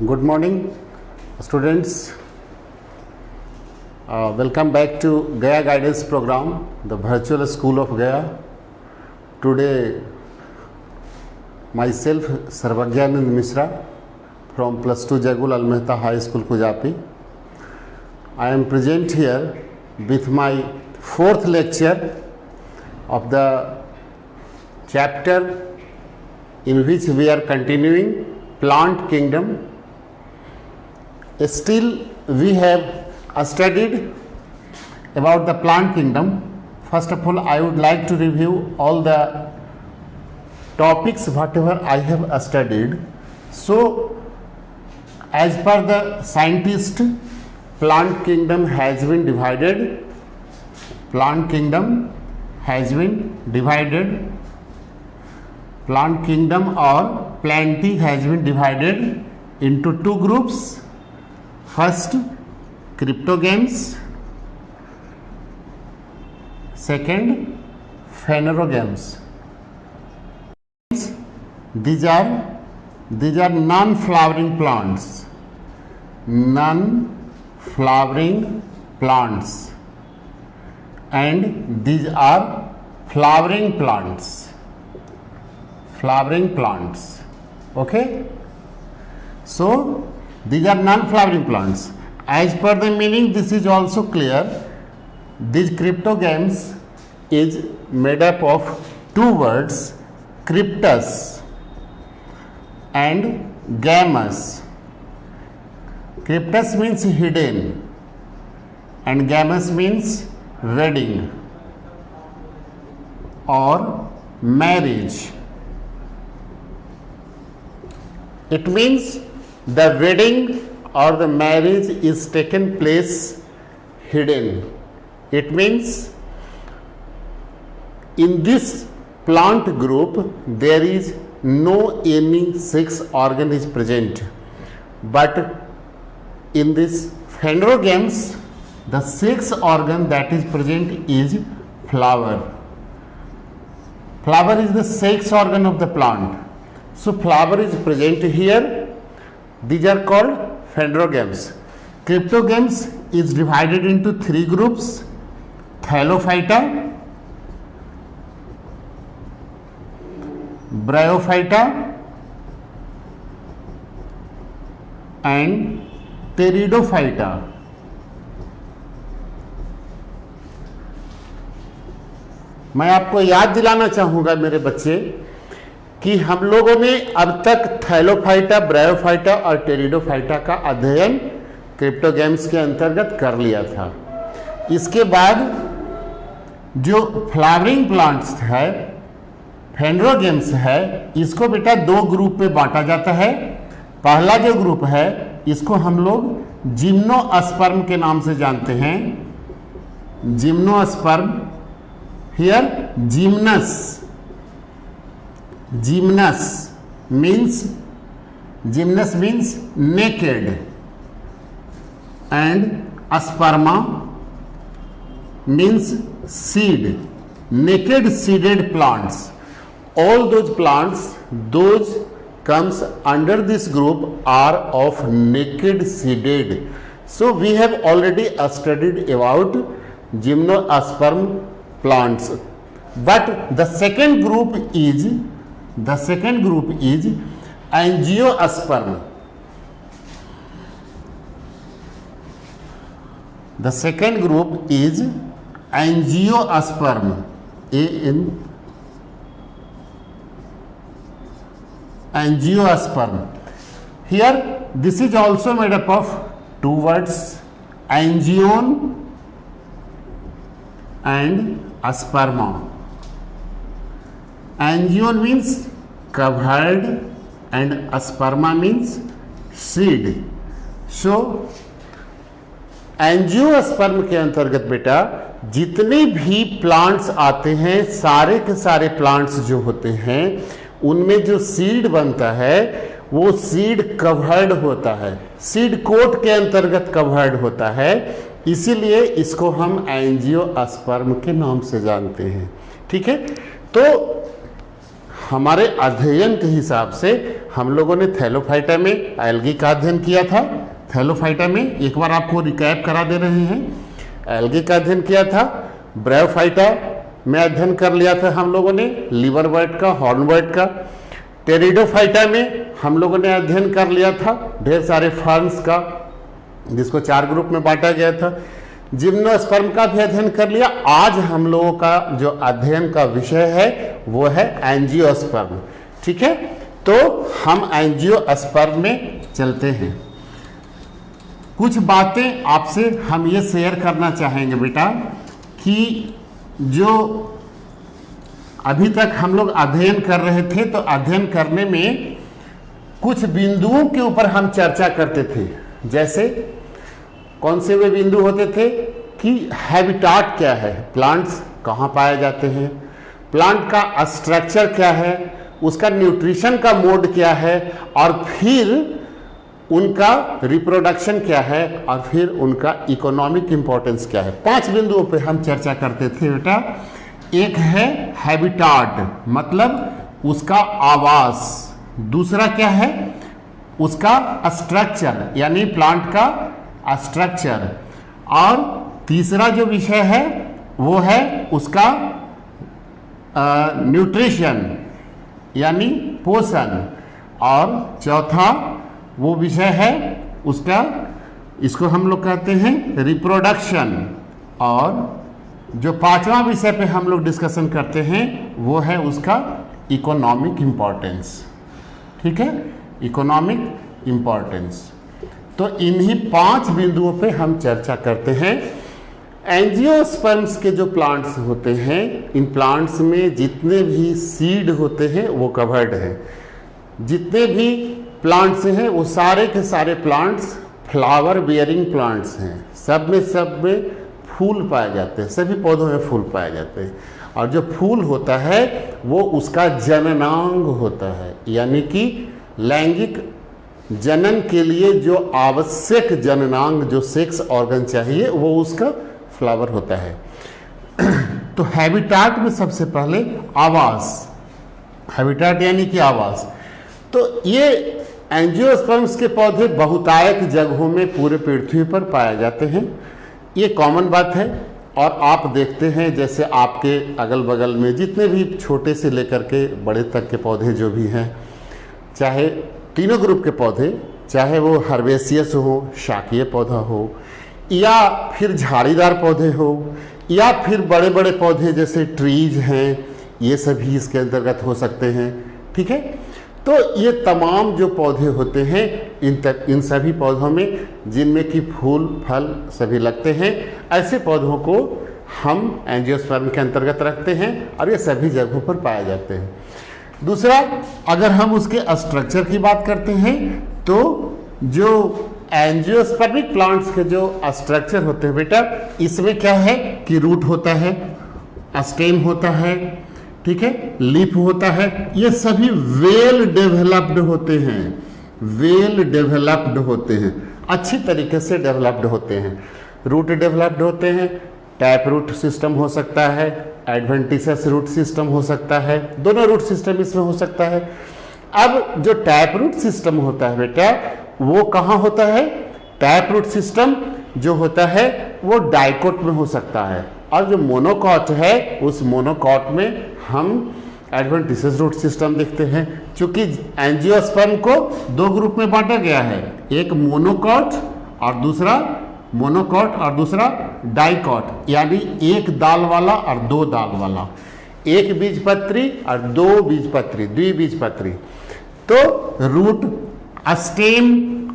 Good morning, students. Welcome back to Gaya Guidance Program, the virtual school of Gaya. Today, myself, Sarvagyanand Mishra, from Plus 2 Jagul Al Mehta High School, Kujapi. I am present here with my fourth lecture of the chapter in which we are continuing Plant Kingdom. Still, we have studied about the plant kingdom. First of all, I would like to review all the topics whatever I have studied. So, as per the scientist, plant kingdom has been divided. Plant kingdom has been divided. Plant kingdom or planting has been divided into two groups. First, cryptogames. Second, phanerogames. These are non-flowering plants. Non-flowering plants. And these are flowering plants. Flowering plants. Okay? So, these are non-flowering plants. As per the meaning, this is also clear. These cryptogames is made up of two words, cryptus and gammus. Cryptus means hidden and gammus means wedding or marriage. It means the wedding or the marriage is taken place hidden. It means in this plant group there is no any sex organ is present, but in this phanerogames the sex organ that is present is flower. Flower is the sex organ of the plant. So flower is present here. These are called phanerogames. Cryptogames is divided into three groups: Thallophyta, Bryophyta and Pteridophyta. मैं आपको याद दिलाना चाहूँगा मेरे बच्चे कि हम लोगों ने अब तक थैलोफाइटा, ब्रायोफाइटा और टेरिडोफाइटा का अध्ययन क्रिप्टोगेम्स के अंतर्गत कर लिया था। इसके बाद जो फ्लावरिंग प्लांट्स है, फेनरोगेम्स है, इसको बेटा दो ग्रुप में बांटा जाता है। पहला जो ग्रुप है इसको हम लोग जिम्नोस्पर्म के नाम से जानते हैं। Gymnosperm, here Gymnus means naked and sperma means seed, naked seeded plants. All those plants, those comes under this group are of naked seeded. So we have already studied about gymnosperm plants. But the second group is angiosperm. The second group is angiosperm. Angiosperm. Here this is also made up of two words, angion and sperma. Angion means covered and sperma means seed. So angiosperm के अंतर्गत बेटा जितने भी plants आते हैं, सारे के सारे प्लांट्स जो होते हैं उनमें जो सीड बनता है वो सीड कवर्ड होता है, सीड कोट के अंतर्गत कवर्ड होता है, इसीलिए इसको हम एंजियोस्पर्म के नाम से जानते हैं। ठीक है, तो हमारे अध्ययन के हिसाब से हम लोगों ने थैलोफाइटा में एल्गी का अध्ययन किया था। थैलोफाइटा में एक बार आपको रिकैप करा दे रहे हैं, एल्गी का अध्ययन किया था। ब्रायोफाइटा में अध्ययन कर लिया था हम लोगों ने लिवरवर्ट का, हॉर्नवर्ट का। टेरिडोफाइटा में हम लोगों ने अध्ययन कर लिया था ढेर सारे फर्न्स का, जिसको 4 ग्रुप में बांटा गया था। जिम्नोस्पर्म का भी अध्ययन कर लिया। आज हम लोगों का जो अध्ययन का विषय है वो है एंजियोस्पर्म। ठीक है, तो हम एंजियोस्पर्म में चलते हैं। कुछ बातें आपसे हम ये शेयर करना चाहेंगे बेटा कि जो अभी तक हम लोग अध्ययन कर रहे थे, तो अध्ययन करने में कुछ बिंदुओं के ऊपर हम चर्चा करते थे। जैसे कौन से वे बिंदु होते थे कि हैबिटाट क्या है, प्लांट्स कहाँ पाए जाते हैं, प्लांट का स्ट्रक्चर क्या है, उसका न्यूट्रिशन का मोड क्या है, और फिर उनका रिप्रोडक्शन क्या है, और फिर उनका इकोनॉमिक इंपॉर्टेंस क्या है। 5 बिंदुओं पे हम चर्चा करते थे बेटा। एक है हैबिटाट, मतलब उसका आवास। दूसरा क्या है, उसका स्ट्रक्चर, यानी प्लांट का स्ट्रक्चर। और तीसरा जो विषय है वो है उसका न्यूट्रिशन, यानी पोषण। और चौथा वो विषय है उसका, इसको हम लोग कहते हैं रिप्रोडक्शन। और जो 5वां विषय पे हम लोग डिस्कशन करते हैं वो है उसका इकोनॉमिक इंपॉर्टेंस। ठीक है, इकोनॉमिक इंपॉर्टेंस। तो इन्हीं 5 बिंदुओं पे हम चर्चा करते हैं। एंजियोस्पर्म्स के जो प्लांट्स होते हैं, इन प्लांट्स में जितने भी सीड होते हैं वो कवर्ड है। जितने भी प्लांट्स हैं वो सारे के सारे प्लांट्स फ्लावर बियरिंग प्लांट्स हैं। सब में फूल पाए जाते हैं, सभी पौधों में फूल पाए जाते हैं। और जो फूल होता है वो उसका जननांग होता है, यानी कि लैंगिक जनन के लिए जो आवश्यक जननांग, जो सेक्स ऑर्गन चाहिए, वो उसका फ्लावर होता है। तो हैबिटाट में सबसे पहले आवास, हैबिटाट यानी कि आवास। तो ये एंजियोस्पर्म्स के पौधे बहुतायत जगहों में पूरे पृथ्वी पर पाए जाते हैं, ये कॉमन बात है। और आप देखते हैं जैसे आपके अगल बगल में जितने भी छोटे से लेकर के बड़े तक के पौधे जो भी हैं, चाहे तीनों ग्रुप के पौधे, चाहे वो हर्बेसियस हो, शाकीय पौधा हो, या फिर झाड़ीदार पौधे हो, या फिर बड़े बड़े पौधे जैसे ट्रीज हैं, ये सभी इसके अंतर्गत हो सकते हैं। ठीक है, तो ये तमाम जो पौधे होते हैं, इन सभी पौधों में जिनमें कि फूल फल सभी लगते हैं, ऐसे पौधों को हम एंजियोस्पर्म के अंतर्गत रखते हैं और ये सभी जगहों पर पाए जाते हैं। दूसरा, अगर हम उसके स्ट्रक्चर की बात करते हैं, तो जो एंजियोस्पर्मिक प्लांट्स के जो स्ट्रक्चर होते हैं बेटा, इसमें क्या है कि रूट होता है, स्टेम होता है, ठीक है, लीफ होता है। ये सभी वेल डेवलप्ड होते हैं, वेल डेवलप्ड होते हैं, अच्छी तरीके से डेवलप्ड होते हैं। रूट डेवलप्ड होते हैं, टैप रूट सिस्टम हो सकता है, एडवेंटिशियस रूट सिस्टम हो सकता है, दोनों रूट सिस्टम इसमें हो सकता है। अब जो टैप रूट सिस्टम होता है बेटा, वो कहाँ होता है? टैप रूट सिस्टम जो होता है वो डाइकोट में हो सकता है, और जो मोनोकॉट है उस मोनोकॉट में हम एडवेंटिशियस रूट सिस्टम देखते हैं। चूंकि एंजियोस्पर्म को 2 ग्रुप में बांटा गया है, एक मोनोकॉट और दूसरा डाइकॉट, यानी एक दाल वाला और 2 दाल वाला, एक बीजपत्री और 2 बीजपत्री, द्विबीजपत्री। तो रूट, स्टेम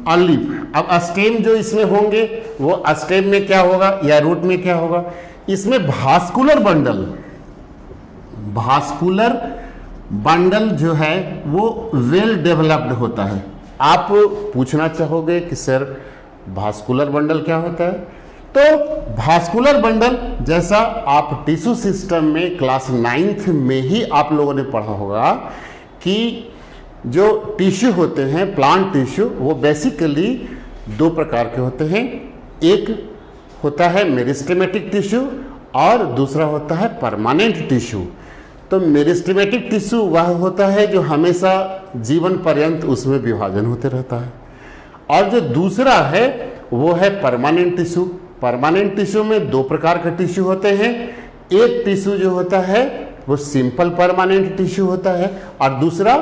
और लीफ। अब स्टेम जो इसमें होंगे वो स्टेम में क्या होगा या रूट में क्या होगा? इसमें भास्कुलर बंडल जो है वो वेल डेवलप्ड होता है। आप पूछना चाहोगे कि सर भास्कुलर बंडल क्या होता है? तो भास्कुलर बंडल जैसा आप टिश्यू सिस्टम में क्लास 9th में ही आप लोगों ने पढ़ा होगा कि जो टिश्यू होते हैं, प्लांट टिश्यू, वो बेसिकली 2 प्रकार के होते हैं। एक होता है मेरिस्टेमेटिक टिश्यू और दूसरा होता है परमानेंट टिश्यू। तो मेरिस्टेमेटिक टिश्यू वह होता है जो हमेशा जीवन पर्यंत उसमें विभाजन होते रहता है। और जो दूसरा है वो है परमानेंट टिश्यू। परमानेंट टिश्यू में दो प्रकार के टिश्यू होते हैं। एक टिश्यू जो होता है वो सिंपल परमानेंट टिश्यू होता है और दूसरा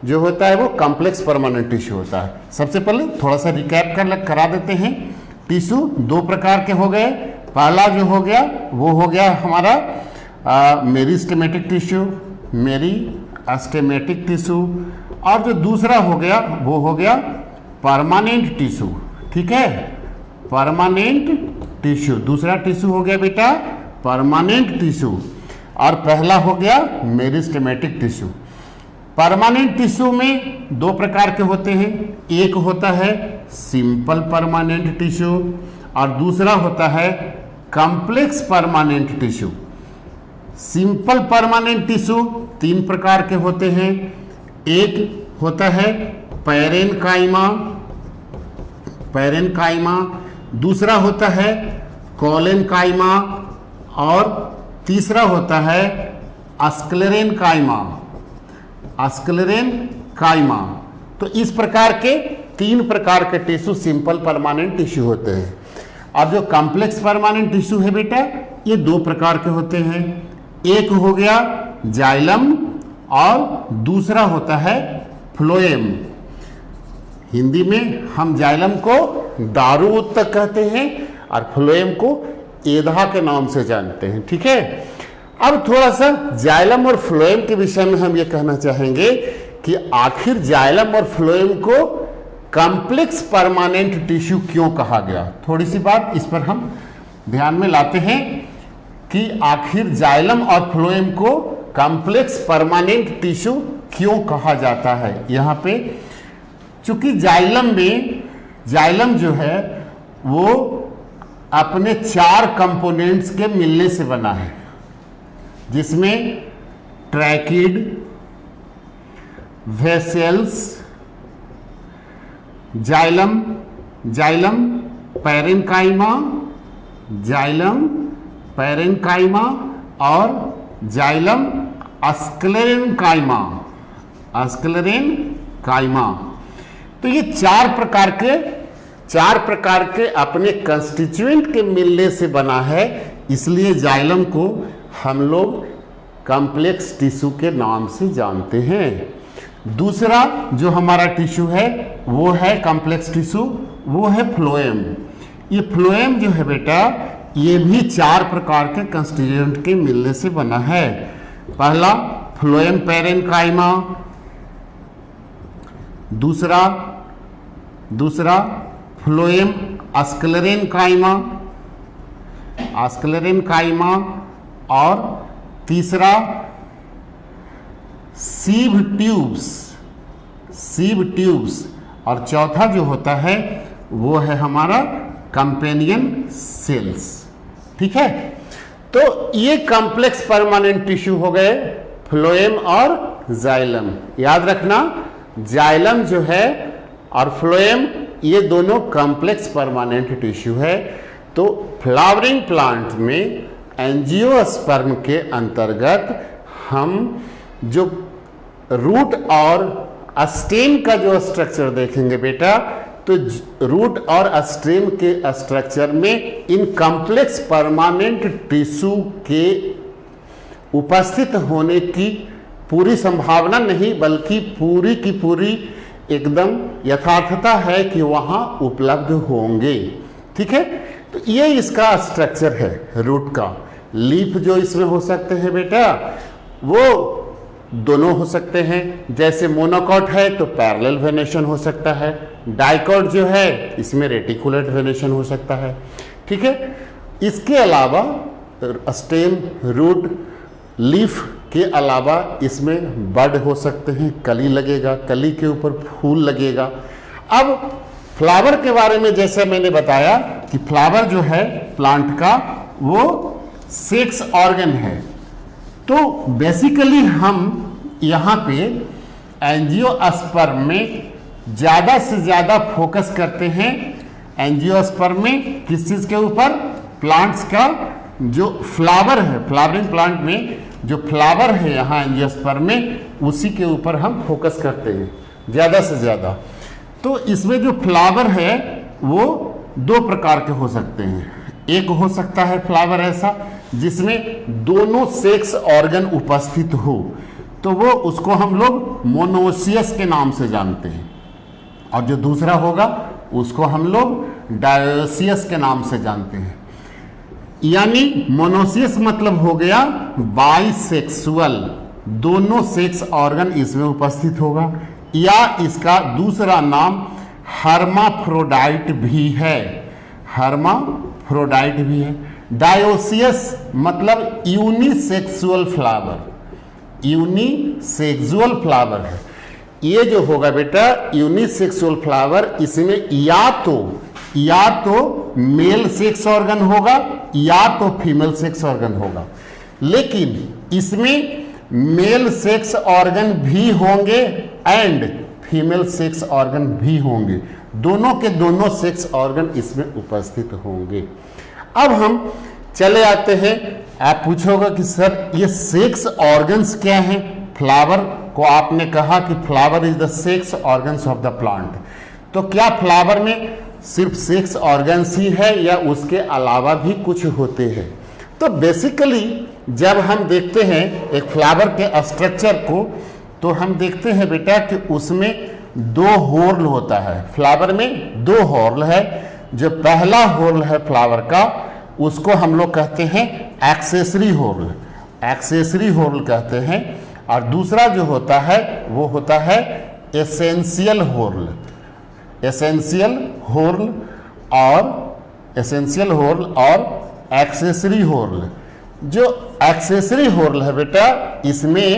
जो होता है वो कॉम्प्लेक्स परमानेंट टिश्यू होता है। सबसे पहले थोड़ा सा रिकैप करा देते हैं। टिश्यू दो प्रकार के हो गए। पहला जो हो गया वो हो गया हमारा मेरिस्टेमेटिक टिश्यू, मेरिस्टेमेटिक टिश्यू, और जो दूसरा हो गया वो हो गया परमानेंट टिश्यू। ठीक है, परमानेंट टिश्यू। दूसरा टिश्यू हो गया बेटा परमानेंट टिश्यू और पहला हो गया मेरिस्टेमेटिक टिश्यू। परमानेंट टिश्यू में दो प्रकार के होते हैं। एक होता है सिंपल परमानेंट टिश्यू और दूसरा होता है complex permanent tissue. Simple permanent tissue तीन प्रकार के होते हैं। एक होता है पैरेनकाइमा, दूसरा होता है कोलेनकाइमा और तीसरा होता है स्क्लेरेनकाइमा। तो इस प्रकार के तीन प्रकार के टिश्यू सिंपल परमानेंट टिश्यू होते हैं। अब जो कॉम्प्लेक्स परमानेंट टिश्यू है बेटा ये दो प्रकार के होते हैं। एक हो गया जाइलम और दूसरा होता है फ्लोएम। हिंदी में हम जाइलम को दारू उत्तक कहते हैं और फ्लोएम को एधा के नाम से जानते हैं। ठीक है, अब थोड़ा सा जाइलम और फ्लोएम के विषय में हम ये कहना चाहेंगे कि आखिर जाइलम और फ्लोएम को कॉम्प्लेक्स परमानेंट टिश्यू क्यों कहा गया। थोड़ी सी बात इस पर हम ध्यान में लाते हैं कि आखिर जाइलम और फ्लोएम को कॉम्प्लेक्स परमानेंट टिश्यू क्यों कहा जाता है। यहाँ पे चूंकि जाइलम जो है वो अपने चार कंपोनेंट्स के मिलने से बना है, जिसमें ट्रैकिड, वेसेल्स, जाइलम पैरेनकाइमा और जाइलम स्क्लेरेनकाइमा। तो ये चार प्रकार के अपने कंस्टिट्यूएंट के मिलने से बना है, इसलिए जाइलम को हम लोग कॉम्प्लेक्स टिश्यू के नाम से जानते हैं। दूसरा जो हमारा टिश्यू है वो है कॉम्प्लेक्स टिश्यू, वो है फ्लोएम। ये फ्लोएम जो है बेटा ये भी चार प्रकार के कंस्टिट्यूएंट के मिलने से बना है। पहला फ्लोएम पैरेनकाइमा, दूसरा फ्लोएम स्क्लेरेनकाइमा और तीसरा सीव ट्यूब्स और चौथा जो होता है वो है हमारा कंपेनियन सेल्स। ठीक है, तो ये कॉम्प्लेक्स परमानेंट टिश्यू हो गए फ्लोएम और जाइलम। याद रखना जाइलम जो है और फ्लोएम ये दोनों कॉम्प्लेक्स परमानेंट टिश्यू है। तो फ्लावरिंग प्लांट में एंजियोस्पर्म के अंतर्गत हम जो रूट और स्टेम का जो स्ट्रक्चर देखेंगे बेटा, तो रूट और स्टेम के स्ट्रक्चर में इन कॉम्प्लेक्स परमानेंट टिश्यू के उपस्थित होने की पूरी संभावना नहीं बल्कि पूरी की पूरी एकदम यथार्थता है कि वहाँ उपलब्ध होंगे। ठीक है, तो ये इसका स्ट्रक्चर है रूट का। लीफ जो इसमें हो सकते हैं बेटा वो दोनों हो सकते हैं, जैसे मोनोकॉट है तो पैरेलल वेनेशन हो सकता है, डाइकॉट जो है इसमें रेटिकुलेट वेनेशन हो सकता है। ठीक है, इसके अलावा स्टेम, रूट, लीफ के अलावा इसमें बड हो सकते हैं, कली लगेगा, कली के ऊपर फूल लगेगा। अब फ्लावर के बारे में जैसे मैंने बताया कि फ्लावर जो है प्लांट का वो सेक्स ऑर्गन है। तो बेसिकली हम यहाँ पे एंजियोस्पर्म में ज़्यादा से ज़्यादा फोकस करते हैं। एंजियोस्पर्म में किस चीज़ के ऊपर? प्लांट्स का जो फ्लावर है, फ्लावरिंग प्लांट में जो फ्लावर है यहाँ एंजियोस्पर्म में, उसी के ऊपर हम फोकस करते हैं ज़्यादा से ज़्यादा। तो इसमें जो फ्लावर है वो दो प्रकार के हो सकते हैं। एक हो सकता है फ्लावर ऐसा जिसमें दोनों सेक्स ऑर्गन उपस्थित हो, तो वो उसको हम लोग मोनोसियस के नाम से जानते हैं। और जो दूसरा होगा उसको हम लोग डायोसियस के नाम से जानते हैं। यानी मोनोसियस मतलब हो गया बाइसेक्सुअल, दोनों सेक्स ऑर्गन इसमें उपस्थित होगा, या इसका दूसरा नाम हर्माफ्रोडाइट भी है, हर्माफ्रोडाइट भी है। डायोसियस मतलब यूनिसेक्सुअल फ्लावर, यूनिसेक्सुअल फ्लावर है। ये जो होगा बेटा यूनिसेक्सुअल फ्लावर, इसमें या तो मेल सेक्स ऑर्गन होगा या तो फीमेल सेक्स ऑर्गन होगा, लेकिन इसमें मेल सेक्स ऑर्गन भी होंगे एंड फीमेल सेक्स ऑर्गन भी होंगे, दोनों के दोनों सेक्स ऑर्गन इसमें उपस्थित होंगे। अब हम चले आते हैं, आप पूछोगे कि सर ये सेक्स ऑर्गन्स क्या हैं? फ्लावर को आपने कहा कि flower is the sex organs of the plant, तो क्या फ्लावर में सिर्फ सेक्स ऑर्गन्स ही है या उसके अलावा भी कुछ होते हैं? तो बेसिकली जब हम देखते हैं एक फ्लावर के स्ट्रक्चर को, तो हम देखते हैं बेटा कि उसमें दो होर्ल होता है। फ्लावर में दो होर्ल है। जो पहला होर्ल है फ्लावर का, उसको हम लोग कहते हैं एक्सेसरी होर्ल, एक्सेसरी होर्ल कहते हैं। और दूसरा जो होता है वो होता है एसेंशियल होर्ल, एसेंशियल होर्ल और एक्सेसरी होर्ल। जो एक्सेसरी होर्ल है बेटा, इसमें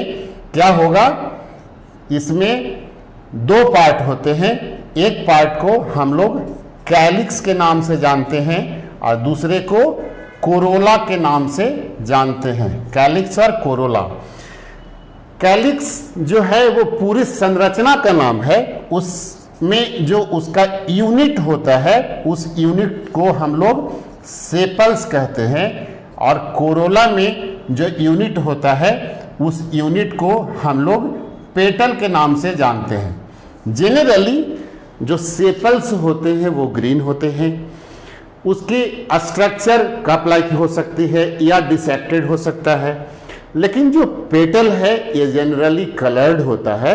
क्या होगा, इसमें दो पार्ट होते हैं। एक पार्ट को हम लोग कैलिक्स के नाम से जानते हैं और दूसरे को कोरोला के नाम से जानते हैं, कैलिक्स और कोरोला। कैलिक्स जो है वो पूरी संरचना का नाम है, उसमें जो उसका यूनिट होता है उस यूनिट को हम लोग सेपल्स कहते हैं, और कोरोला में जो यूनिट होता है उस यूनिट को हम लोग पेटल के नाम से जानते हैं। जेनरली जो सेपल्स होते हैं वो ग्रीन होते हैं, उसकी स्ट्रक्चर कप लाइक हो सकती है या डिसेक्टेड हो सकता है, लेकिन जो पेटल है ये जनरली कलर्ड होता है।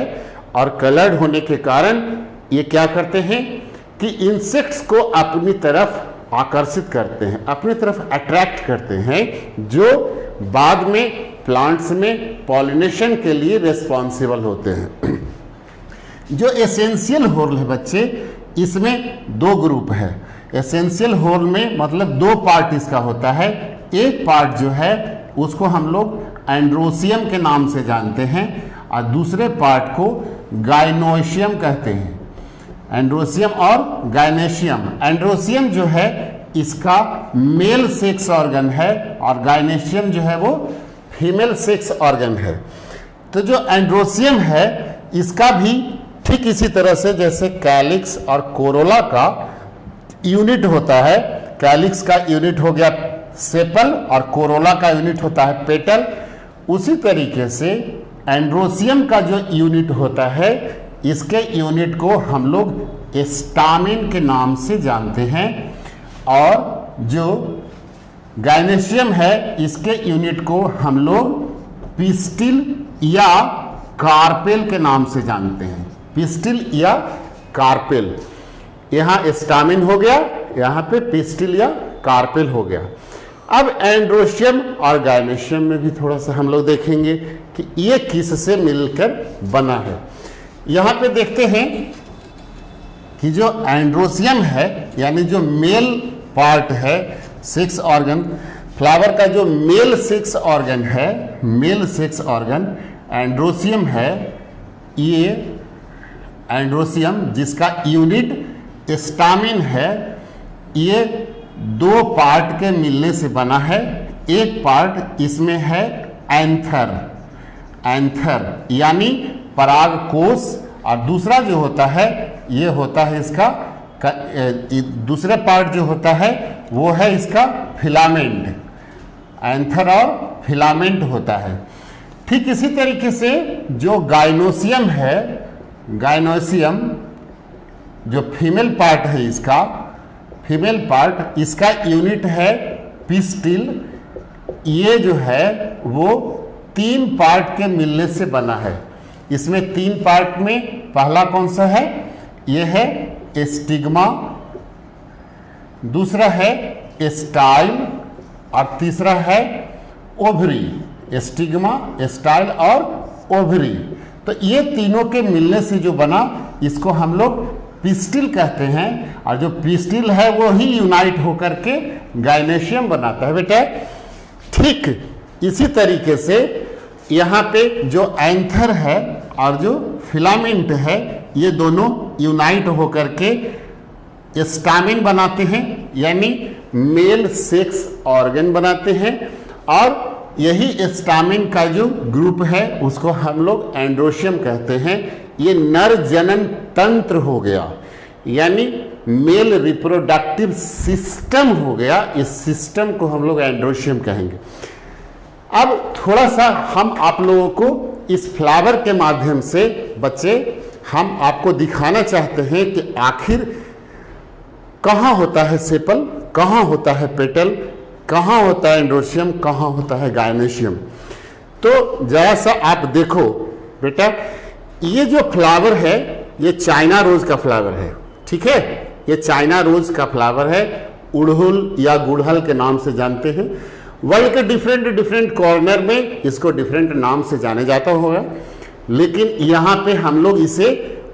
और कलर्ड होने के कारण ये क्या करते हैं कि इंसेक्ट्स को अपनी तरफ आकर्षित करते हैं, अपनी तरफ अट्रैक्ट करते हैं, जो बाद में प्लांट्स में पॉलिनेशन के लिए रिस्पॉन्सिबल होते हैं। जो एसेंशियल होर्ल है बच्चे, इसमें दो ग्रुप है। एसेंशियल होर्ल में मतलब दो पार्ट इसका होता है। एक पार्ट जो है उसको हम लोग एंड्रोसियम के नाम से जानते हैं और दूसरे पार्ट को गाइनोशियम कहते हैं। एंड्रोसियम और गाइनेशियम। एंड्रोसियम जो है इसका मेल सेक्स ऑर्गन है और गाइनेशियम जो है वो फीमेल सेक्स ऑर्गन है। तो जो एंड्रोसियम है इसका भी ठीक इसी तरह से जैसे कैलिक्स और कोरोला का यूनिट होता है, कैलिक्स का यूनिट हो गया सेपल और कोरोला का यूनिट होता है पेटल, उसी तरीके से एंड्रोसियम का जो यूनिट होता है इसके यूनिट को हम लोग स्टामिन के नाम से जानते हैं, और जो गाइनेशियम है इसके यूनिट को हम लोग पिस्टिल या कार्पेल के नाम से जानते हैं। पिस्टिल या कार्पेल, यहाँ स्टामिन हो गया, यहाँ पे पिस्टिल या कार्पेल हो गया। अब एंड्रोशियम और गाइनेशियम में भी थोड़ा सा हम लोग देखेंगे कि ये किस से मिलकर बना है। यहाँ पे देखते हैं कि जो एंड्रोसियम है यानी जो मेल पार्ट है सेक्स ऑर्गन, फ्लावर का जो मेल सेक्स ऑर्गन है, मेल सेक्स ऑर्गन एंड्रोसियम है। ये एंड्रोसियम जिसका यूनिट स्टामिन है, ये दो पार्ट के मिलने से बना है। एक पार्ट इसमें है एंथर, एंथर यानी परागकोश, और दूसरा जो होता है ये होता है इसका दूसरे पार्ट जो होता है वो है इसका फिलामेंट, एंथर और फिलामेंट होता है। ठीक इसी तरीके से जो गाइनोसियम है, गाइनोसियम जो फीमेल पार्ट है, इसका फीमेल पार्ट, इसका यूनिट है पिस्टिल। ये जो है वो 3 पार्ट के मिलने से बना है। इसमें 3 पार्ट में पहला कौन सा है, ये है स्टिग्मा, दूसरा है स्टाइल और तीसरा है ओवरी। स्टिग्मा, स्टाइल और ओवरी, तो ये तीनों के मिलने से जो बना इसको हम लोग पिस्टिल कहते हैं। और जो पिस्टिल है वो ही यूनाइट होकर के गाइनेशियम बनाता है बेटा। ठीक इसी तरीके से यहाँ पे जो एंथर है और जो फिलामेंट है, ये दोनों यूनाइट होकर के स्टामेन बनाते हैं, यानी मेल सेक्स ऑर्गन बनाते हैं। और यही स्टामेन का जो ग्रुप है उसको हम लोग एंड्रोशियम कहते हैं। ये नर जनन तंत्र हो गया, यानी मेल रिप्रोडक्टिव सिस्टम हो गया। इस सिस्टम को हम लोग एंड्रोशियम कहेंगे। अब थोड़ा सा हम आप लोगों को इस फ्लावर के माध्यम से बच्चे हम आपको दिखाना चाहते हैं कि आखिर कहाँ होता है सेपल, कहाँ होता है पेटल, कहाँ होता है एंड्रोशियम, कहाँ होता है गाइनेशियम। तो जरा सा आप देखो बेटा, ये जो फ्लावर है ये चाइना रोज का फ्लावर है, ठीक है। ये चाइना रोज का फ्लावर है, उड़हुल या गुड़हल के नाम से जानते हैं। वर्ल्ड के डिफरेंट कॉर्नर में इसको डिफरेंट नाम से जाने जाता होगा, लेकिन यहाँ पे हम लोग इसे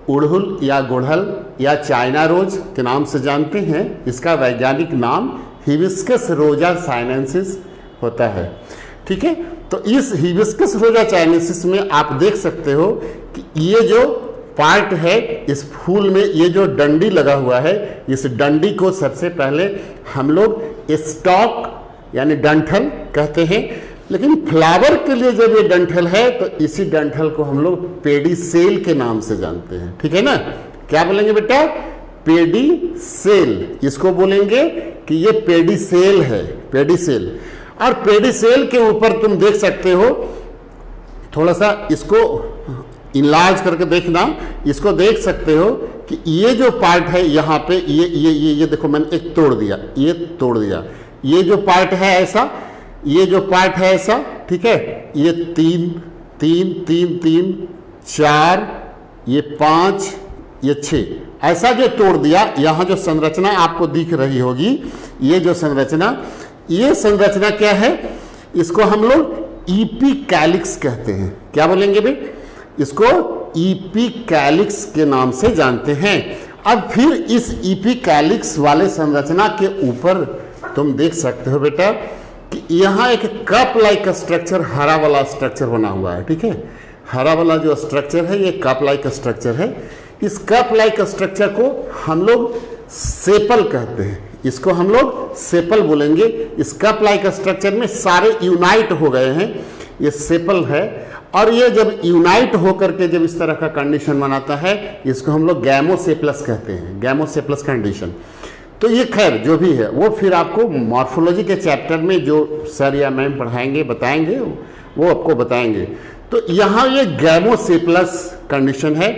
उड़हुल या गुड़हल या चाइना रोज के नाम से जानते हैं। इसका वैज्ञानिक नाम हिबिस्कस रोजा चाइनेंसिस होता है, ठीक है। तो इस हिबिस्कस रोजा चाइनेंसिस में आप देख सकते हो कि ये जो पार्ट है इस फूल में, ये जो डंडी लगा हुआ है, इस डंडी को सबसे पहले हम लोग स्टॉक यानी डंठल कहते हैं। लेकिन फ्लावर के लिए जब ये डंठल है तो इसी डंठल को हम लोग पेडीसेल के नाम से जानते हैं, ठीक है ना। क्या बोलेंगे बेटा, पेडीसेल। इसको बोलेंगे कि ये पेडीसेल है, पेडीसेल। और पेडीसेल के ऊपर तुम देख सकते हो, थोड़ा सा इसको इनलार्ज करके देखना, इसको देख सकते हो कि ये जो पार्ट है यहाँ पे, ये देखो मैंने एक तोड़ दिया, ये तोड़ दिया। ये जो पार्ट है ऐसा, ये जो पार्ट है ऐसा, ठीक है। ये 3 3 3 3 4, ये 5, ये 6, ऐसा जो तोड़ दिया। यहाँ जो संरचना आपको दिख रही होगी, ये जो संरचना, ये संरचना क्या है, इसको हम लोग ईपीकैलिक्स कहते हैं। क्या बोलेंगे भाई, इसको ईपीकैलिक्स के नाम से जानते हैं। अब फिर इस ईपीकैलिक्स वाले संरचना के ऊपर तुम देख सकते हो बेटा कि यहाँ एक कप लाइक स्ट्रक्चर, हरा वाला स्ट्रक्चर बना हुआ है, ठीक है। हरा वाला जो स्ट्रक्चर है ये कप लाइक स्ट्रक्चर है। इस कप लाइक स्ट्रक्चर को हम लोग सेपल कहते हैं, इसको हम लोग सेपल बोलेंगे। इस कप लाइक स्ट्रक्चर में सारे यूनाइट हो गए हैं, ये सेपल है। और ये जब यूनाइट होकर के जब इस तरह का कंडीशन बनाता है, इसको हम लोग गैमोसेप्लस कहते हैं, गैमोसेप्लस कंडीशन। तो ये खैर जो भी है वो फिर आपको मॉर्फोलॉजी के चैप्टर में जो सर या मैम पढ़ाएंगे, बताएंगे, वो आपको बताएंगे। तो यहाँ ये गैमोसेप्लस कंडीशन है,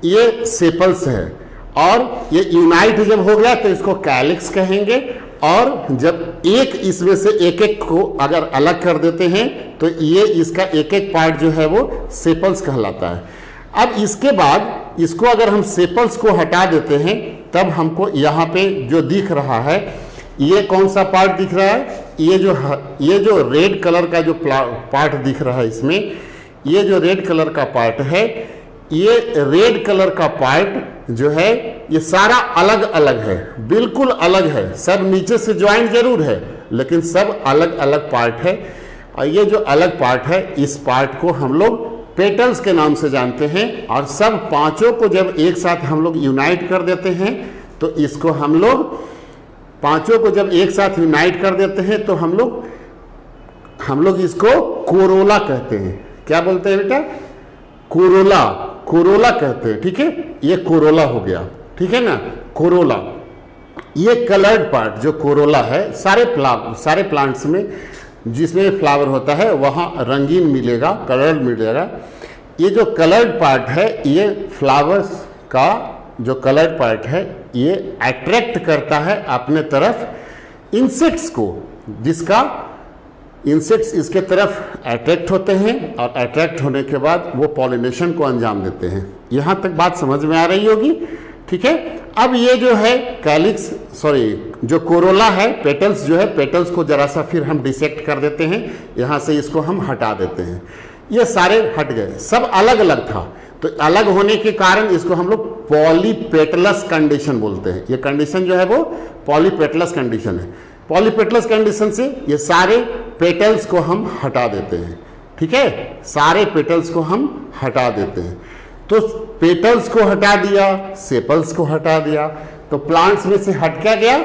ये सेपल्स है। और ये यूनाइट जब हो गया तो इसको कैलिक्स कहेंगे। और जब एक इसमें से एक एक को अगर अलग कर देते हैं तो ये इसका एक एक पार्ट जो है वो सेपल्स कहलाता है। अब इसके बाद इसको अगर हम सेपल्स को हटा देते हैं तब हमको यहाँ पे जो दिख रहा है, ये कौन सा पार्ट दिख रहा है, ये जो रेड कलर का जो पार्ट दिख रहा है, इसमें ये जो रेड कलर का पार्ट है, ये रेड कलर का पार्ट जो है ये सारा अलग अलग है, बिल्कुल अलग है। सब नीचे से ज्वाइंट जरूर है लेकिन सब अलग अलग पार्ट है। और ये जो अलग पार्ट है, इस पार्ट को हम लोग पेटल्स के नाम से जानते हैं। और सब पांचों को जब एक साथ हम लोग यूनाइट कर देते हैं तो इसको हम लोग पांचों को जब एक साथ यूनाइट कर देते हैं तो हम लोग इसको कोरोला कहते हैं। क्या बोलते हैं बेटा, कोरोला, कोरोला कहते हैं, ठीक है। ये कोरोला हो गया, ठीक है ना, कोरोला। ये कलर्ड पार्ट जो कोरोला है, सारे प्लांट्स में जिसमें फ्लावर होता है वहाँ रंगीन मिलेगा, कलर्ड मिलेगा। ये जो कलर्ड पार्ट है, ये फ्लावर्स का जो कलर्ड पार्ट है, ये अट्रैक्ट करता है अपने तरफ इंसेक्ट्स को, जिसका इंसेक्ट्स इसके तरफ अट्रैक्ट होते हैं और अट्रैक्ट होने के बाद वो पॉलिनेशन को अंजाम देते हैं। यहाँ तक बात समझ में आ रही होगी, ठीक है। अब ये जो है कैलिक्स, जो कोरोला है, पेटल्स जो है, पेटल्स को जरा सा फिर हम डिसेक्ट कर देते हैं, यहाँ से इसको हम हटा देते हैं। ये सारे हट गए, सब अलग अलग था, तो अलग होने के कारण इसको हम लोग पॉलीपेटलस कंडीशन बोलते हैं। ये कंडीशन जो है वो पॉलीपेटलस कंडीशन है। पॉलीपेटलस कंडीशन से ये सारे पेटल्स को हम हटा देते हैं, ठीक है, सारे पेटल्स को हम हटा देते हैं। तो पेटल्स को हटा दिया, सेपल्स को हटा दिया, तो प्लांट्स में से हट क्या गया,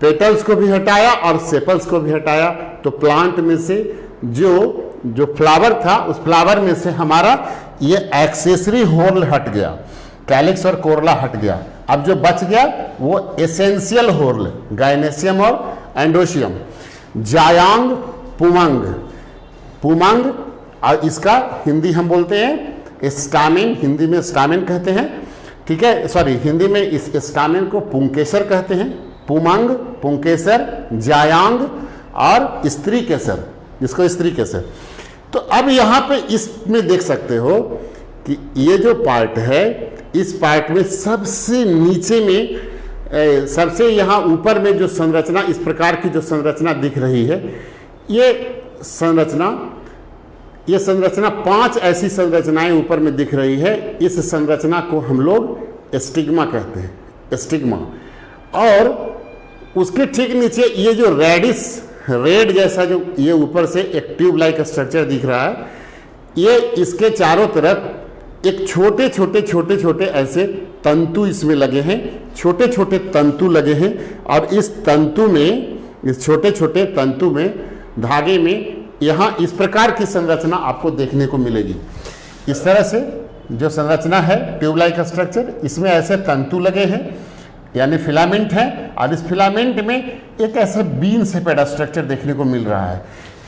पेटल्स को भी हटाया और सेपल्स को भी हटाया। तो प्लांट में से जो फ्लावर था, उस फ्लावर में से हमारा ये एक्सेसरी होल हट गया, कैलिक्स और कोरोला हट गया। अब जो बच गया वो एसेंशियल होल, गायनेशियम और एंडोशियम, जायांग, पुमंग, पुमंग, और इसका हिंदी हम बोलते हैं स्टामिन, हिंदी में स्टामिन कहते हैं, ठीक है, हिंदी में इस स्टामिन को पुंकेसर कहते हैं। पुमंग, पुंकेसर, जायांग और स्त्री केसर, जिसको स्त्री केसर। तो अब यहाँ पे इसमें देख सकते हो कि ये जो पार्ट है, इस पार्ट में सबसे नीचे में सबसे यहाँ ऊपर में जो संरचना, इस प्रकार की जो संरचना दिख रही है, ये संरचना 5 ऐसी संरचनाएं ऊपर में दिख रही है। इस संरचना को हम लोग स्टिग्मा कहते हैं, स्टिग्मा। और उसके ठीक नीचे ये जो रेड जैसा जो ये ऊपर से एक ट्यूब लाइक स्ट्रक्चर दिख रहा है, ये इसके चारों तरफ एक छोटे ऐसे तंतु इसमें लगे हैं, छोटे तंतु लगे हैं। और इस तंतु में, इस छोटे तंतु में, धागे में, यहाँ इस प्रकार की संरचना आपको देखने को मिलेगी। इस तरह से जो संरचना है ट्यूबलाइक स्ट्रक्चर, इसमें ऐसे तंतु लगे हैं, यानी फिलामेंट है, और इस फिलामेंट में एक ऐसे बीन शेपेड स्ट्रक्चर देखने को मिल रहा है।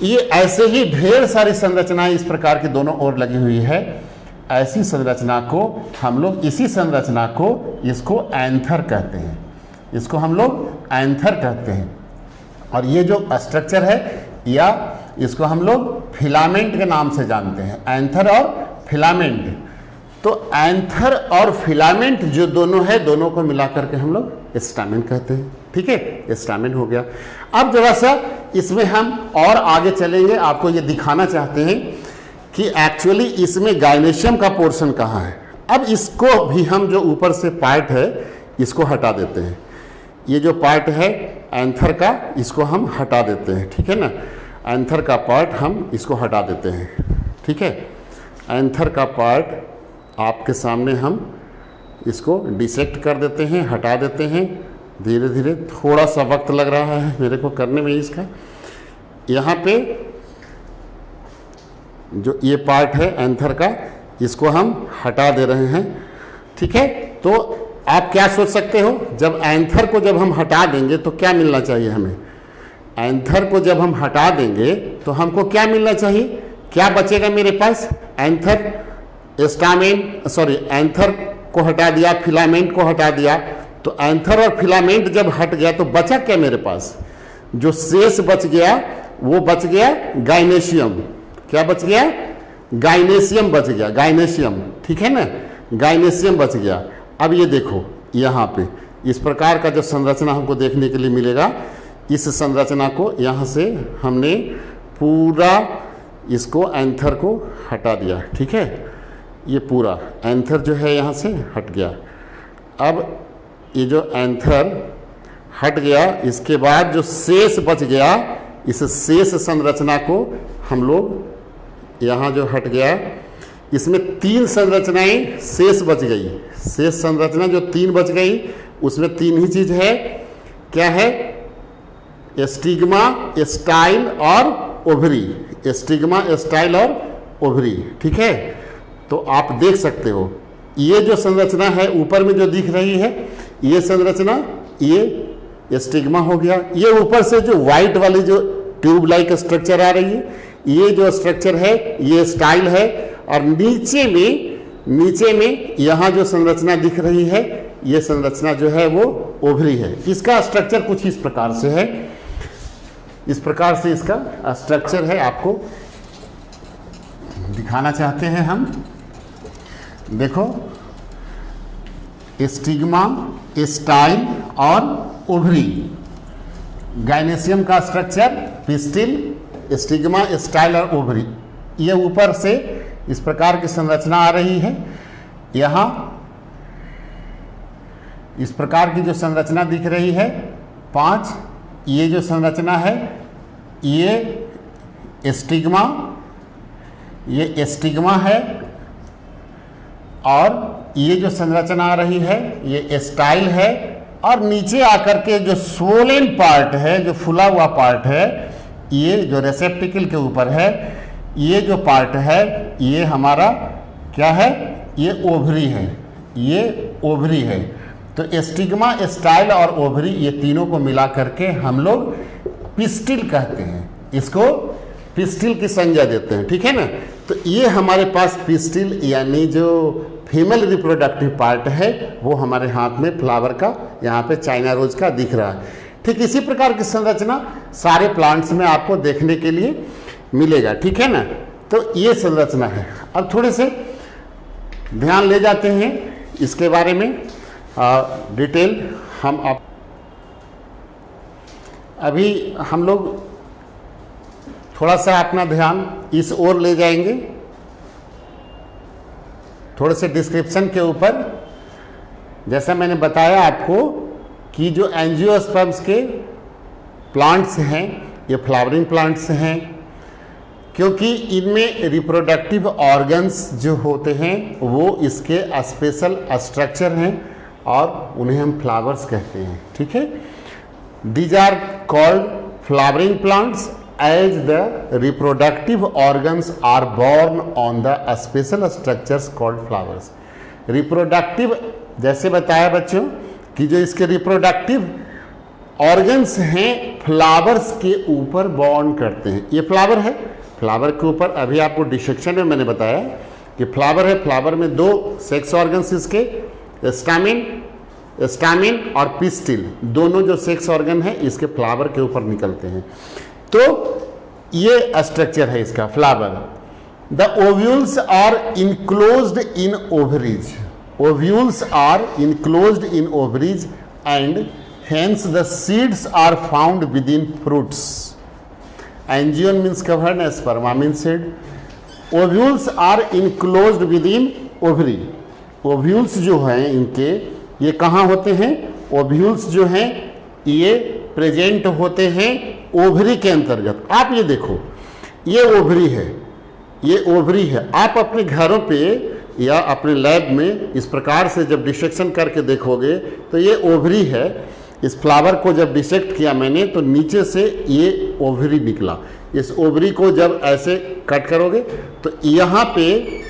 ये ऐसे ही ढेर सारी संरचनाएं इस प्रकार की दोनों ओर लगी हुई है। ऐसी संरचना को हम लोग, इसी संरचना को, इसको एंथर कहते हैं, इसको हम लोग एंथर कहते हैं। और ये जो स्ट्रक्चर है, या इसको हम लोग फिलामेंट के नाम से जानते हैं, एंथर और फिलामेंट। तो एंथर और फिलामेंट जो दोनों है, दोनों को मिलाकर के हम लोग स्टामिन कहते हैं, ठीक है, स्टामिन हो गया। अब जरा सा इसमें हम और आगे चलेंगे, आपको ये दिखाना चाहते हैं कि एक्चुअली इसमें गायनेशियम का पोर्शन कहाँ है। अब इसको भी हम, जो ऊपर से पार्ट है, इसको हटा देते हैं। ये जो पार्ट है एंथर का, इसको हम हटा देते हैं, ठीक है ना। एंथर का पार्ट हम इसको हटा देते हैं, ठीक है। एंथर का पार्ट आपके सामने हम इसको डिसेक्ट कर देते हैं, हटा देते हैं। धीरे धीरे, थोड़ा सा वक्त लग रहा है मेरे को करने में इसका। यहाँ पे जो ये पार्ट है एंथर का, इसको हम हटा दे रहे हैं, ठीक है। तो आप क्या सोच सकते हो, जब एंथर को जब हम हटा देंगे तो क्या मिलना चाहिए हमें। एंथर को जब हम हटा देंगे तो हमको क्या मिलना चाहिए, क्या बचेगा मेरे पास। एंथर, एंथर को हटा दिया, फिलामेंट को हटा दिया, तो एंथर और फिलामेंट जब हट गया तो बचा क्या मेरे पास, जो शेष बच गया वो बच गया गायनेशियम। क्या बच गया, गायनेशियम बच गया, गायनेशियम, ठीक है ना, गायनेशियम बच गया। अब ये देखो, यहाँ पे इस प्रकार का जो संरचना हमको देखने के लिए मिलेगा, इस संरचना को यहाँ से हमने पूरा इसको एंथर को हटा दिया, ठीक है। ये पूरा एंथर जो है यहाँ से हट गया। अब ये जो एंथर हट गया, इसके बाद जो शेष बच गया, इस शेष संरचना को हम लोग, यहाँ जो हट गया, इसमें 3 संरचनाएं शेष बच गई। शेष संरचना जो 3 बच गई, उसमें 3 ही चीज है। क्या है, स्टिग्मा, स्टाइल और ओवरी। स्टिग्मा, स्टाइल और ओवरी, ठीक है। तो आप देख सकते हो, ये जो संरचना है ऊपर में जो दिख रही है, ये संरचना, ये स्टिग्मा हो गया। ये ऊपर से जो व्हाइट वाली जो ट्यूब लाइक स्ट्रक्चर आ रही है। ये जो स्ट्रक्चर है ये स्टाइल है, और नीचे में यहाँ जो संरचना दिख रही है ये संरचना जो है वो ओवरी है। इसका स्ट्रक्चर कुछ इस प्रकार से है, इस प्रकार से इसका स्ट्रक्चर है, आपको दिखाना चाहते हैं हम। देखो, स्टिग्मा, स्टाइल और ओवरी। गायनेसियम का स्ट्रक्चर पिस्टिल, स्टिग्मा, स्टाइल और ओवरी। ये ऊपर से इस प्रकार की संरचना आ रही है। यहाँ इस प्रकार की जो संरचना दिख रही है 5, ये जो संरचना है ये स्टिग्मा, ये स्टिग्मा है, और ये जो संरचना आ रही है ये स्टाइल है, और नीचे आकर के जो स्वोलेन पार्ट है, जो फुला हुआ पार्ट है, ये जो रेसेप्टिकल के ऊपर है, ये जो पार्ट है ये हमारा क्या है, ये ओवरी है, ये ओवरी है। तो स्टिग्मा, स्टाइल और ओवरी ये तीनों को मिला करके हम लोग पिस्टिल कहते हैं, इसको पिस्टिल की संज्ञा देते हैं, ठीक है ना। तो ये हमारे पास पिस्टिल यानी जो फीमेल रिप्रोडक्टिव पार्ट है वो हमारे हाथ में फ्लावर का, यहाँ पे चाइना रोज का दिख रहा है। ठीक इसी प्रकार की संरचना सारे प्लांट्स में आपको देखने के लिए मिलेगा, ठीक है ना। तो ये संरचना है। अब थोड़े से ध्यान ले जाते हैं इसके बारे में डिटेल। अभी हम लोग थोड़ा सा अपना ध्यान इस ओर ले जाएंगे, थोड़े से डिस्क्रिप्शन के ऊपर। जैसा मैंने बताया आपको कि जो एंजियोस्पर्म्स के प्लांट्स हैं ये फ्लावरिंग प्लांट्स हैं, क्योंकि इनमें रिप्रोडक्टिव ऑर्गन्स जो होते हैं वो इसके स्पेशल स्ट्रक्चर हैं और उन्हें हम फ्लावर्स कहते हैं, ठीक है। These are called flowering plants as the reproductive organs are born on the special structures called flowers. Reproductive, जैसे बताया बच्चों कि जो इसके रिप्रोडक्टिव ऑर्गन्स हैं फ्लावर्स के ऊपर बॉर्न करते हैं। ये फ्लावर है, फ्लावर के ऊपर अभी आपको डिसेक्शन में मैंने बताया कि फ्लावर है, फ्लावर में 2 सेक्स ऑर्गन्स इसके, स्टामिन और पिस्टिल, दोनों जो सेक्स ऑर्गन है इसके फ्लावर के ऊपर निकलते हैं। तो ये स्ट्रक्चर है इसका flower. The ovules are enclosed in ovaries, ovules are enclosed in ovaries and hence the seeds are found within fruits. Angion means covered, sperma means seed. Ovules are enclosed within ovary. Ovules जो हैं इनके ये कहाँ होते हैं? Ovules जो हैं ये प्रेजेंट होते हैं ओवरी के अंतर्गत। आप ये देखो, ये ओवरी है, ये ओवरी है। आप अपने घरों पे या अपने लैब में इस प्रकार से जब डिसेक्शन करके देखोगे तो ये ओवरी है। इस फ्लावर को जब डिसेक्ट किया मैंने तो नीचे से ये ओवरी निकला। इस ओवरी को जब ऐसे कट करोगे तो यहाँ पे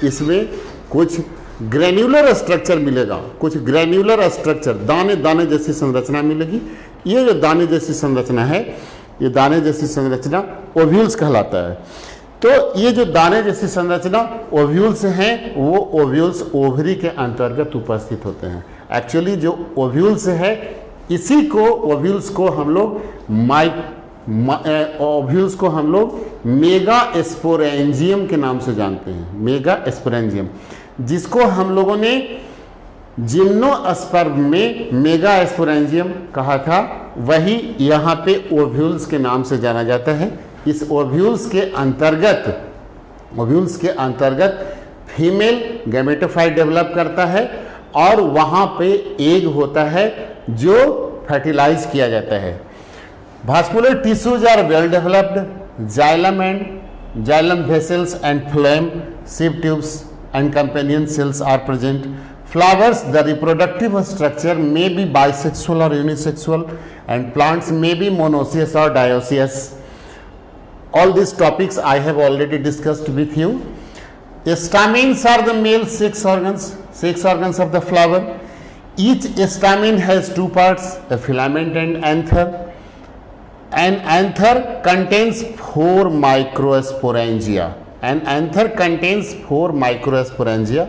इसमें कुछ ग्रैन्युलर स्ट्रक्चर मिलेगा, कुछ ग्रैन्युलर स्ट्रक्चर, दाने दाने जैसी संरचना मिलेगी। ये जो दाने जैसी संरचना है, ये दाने जैसी संरचना ओव्यूल्स कहलाता है। तो ये जो दाने जैसी संरचना ओव्यूल्स हैं वो ओव्यूल्स ओवरी के अंतर्गत उपस्थित होते हैं। एक्चुअली जो ओव्यूल्स है इसी को ओव्यूल्स को हम लोग ओव्यूल्स को हम लोग मेगा स्पोरेंजियम के नाम से जानते हैं। मेगा स्पोरेंजियम, जिसको हम लोगों ने जिम्नोस्पर्म में मेगा स्पोरेंजियम कहा था, वही यहाँ पे ओव्यूल्स के नाम से जाना जाता है। इस ओव्यूल्स के अंतर्गत फीमेल गैमेटोफाइट डेवलप करता है और वहाँ पे एग होता है जो फर्टिलाइज किया जाता है। Vascular tissues are well developed, xylem vessels and phloem, sieve tubes and companion cells are present. Flowers, the reproductive structure may be bisexual or unisexual, and plants may be monoecious or dioecious. All these topics I have already discussed with you. Stamens are the male sex organs of the flower. Each stamen has 2 parts, a filament and anther. An anther contains 4 microsporangia. An anther contains 4 microsporangia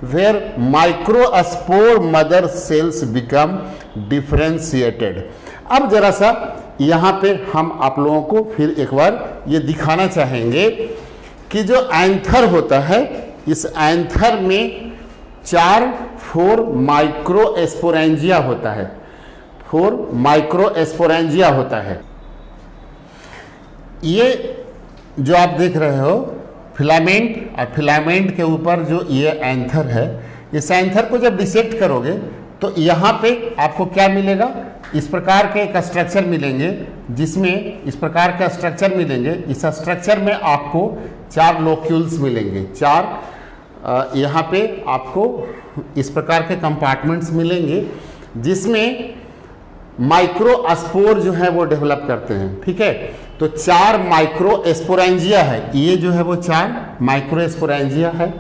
where microspore mother cells become differentiated. अब जरा सा यहाँ पे हम आप लोगों को फिर एक बार ये दिखाना चाहेंगे कि जो एंथर होता है, इस एंथर में 4 माइक्रोस्पोरेंजिया होता है, 4 माइक्रोस्पोरेंजिया होता है। ये जो आप देख रहे हो फिलामेंट, और फिलामेंट के ऊपर जो ये एंथर है, इस एंथर को जब डिसेक्ट करोगे तो यहाँ पे आपको क्या मिलेगा, इस प्रकार के एक स्ट्रक्चर मिलेंगे, जिसमें इस प्रकार का स्ट्रक्चर मिलेंगे। इस स्ट्रक्चर में आपको 4 लोक्यूल्स मिलेंगे, 4 यहाँ पे आपको इस प्रकार के कंपार्टमेंट्स मिलेंगे, जिसमें माइक्रोस्पोर जो है वो डेवलप करते हैं। ठीक है, तो 4 माइक्रोस्पोरेंजिया है, ये जो है वो 4 माइक्रोस्पोरेंजिया है,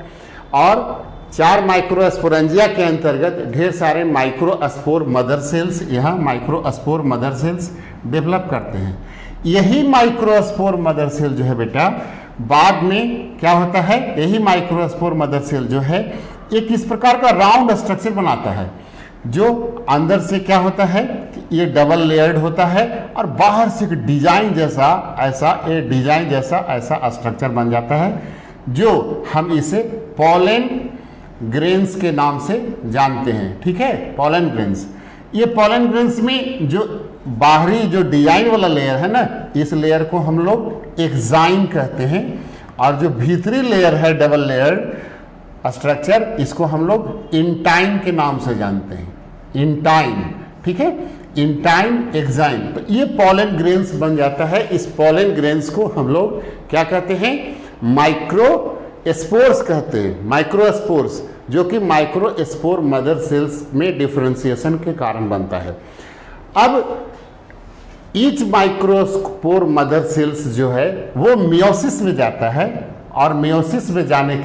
और 4 माइक्रोस्पोरेंजिया के अंतर्गत ढेर सारे माइक्रोस्पोर मदर सेल्स, यहाँ माइक्रोस्पोर मदर सेल्स डेवलप करते हैं। यही माइक्रोस्पोर मदर सेल जो है बेटा बाद में क्या होता है, यही माइक्रोस्पोर मदर सेल जो है एक इस प्रकार का राउंड स्ट्रक्चर बनाता है, जो अंदर से क्या होता है कि ये डबल लेयर्ड होता है, और बाहर से एक डिजाइन जैसा ऐसा स्ट्रक्चर बन जाता है, जो हम इसे पॉलन ग्रेन्स के नाम से जानते हैं। ठीक है, पॉलन ग्रेन्स। ये पॉलन ग्रेन्स में जो बाहरी जो डिजाइन वाला लेयर है ना, इस लेयर को हम लोग एक्साइन कहते हैं, और जो भीतरी लेयर है डबल लेयर स्ट्रक्चर, इसको हम लोग इंटाइन के नाम से जानते हैं, इंटाइन। ठीक है, इंटाइन एक्साइन। तो ये पॉलन ग्रेन्स बन जाता है। इस पॉलन ग्रेन्स को हम लोग क्या कहते हैं, माइक्रोस्पोर्स कहते हैं, माइक्रोस्पोर्स, जो कि माइक्रोस्पोर मदर सेल्स में डिफरेंशिएशन के कारण बनता है। अब ईच माइक्रोस्पोर मदर सेल्स जो है वो मियोसिस में जाता है, और मियोसिस में जाने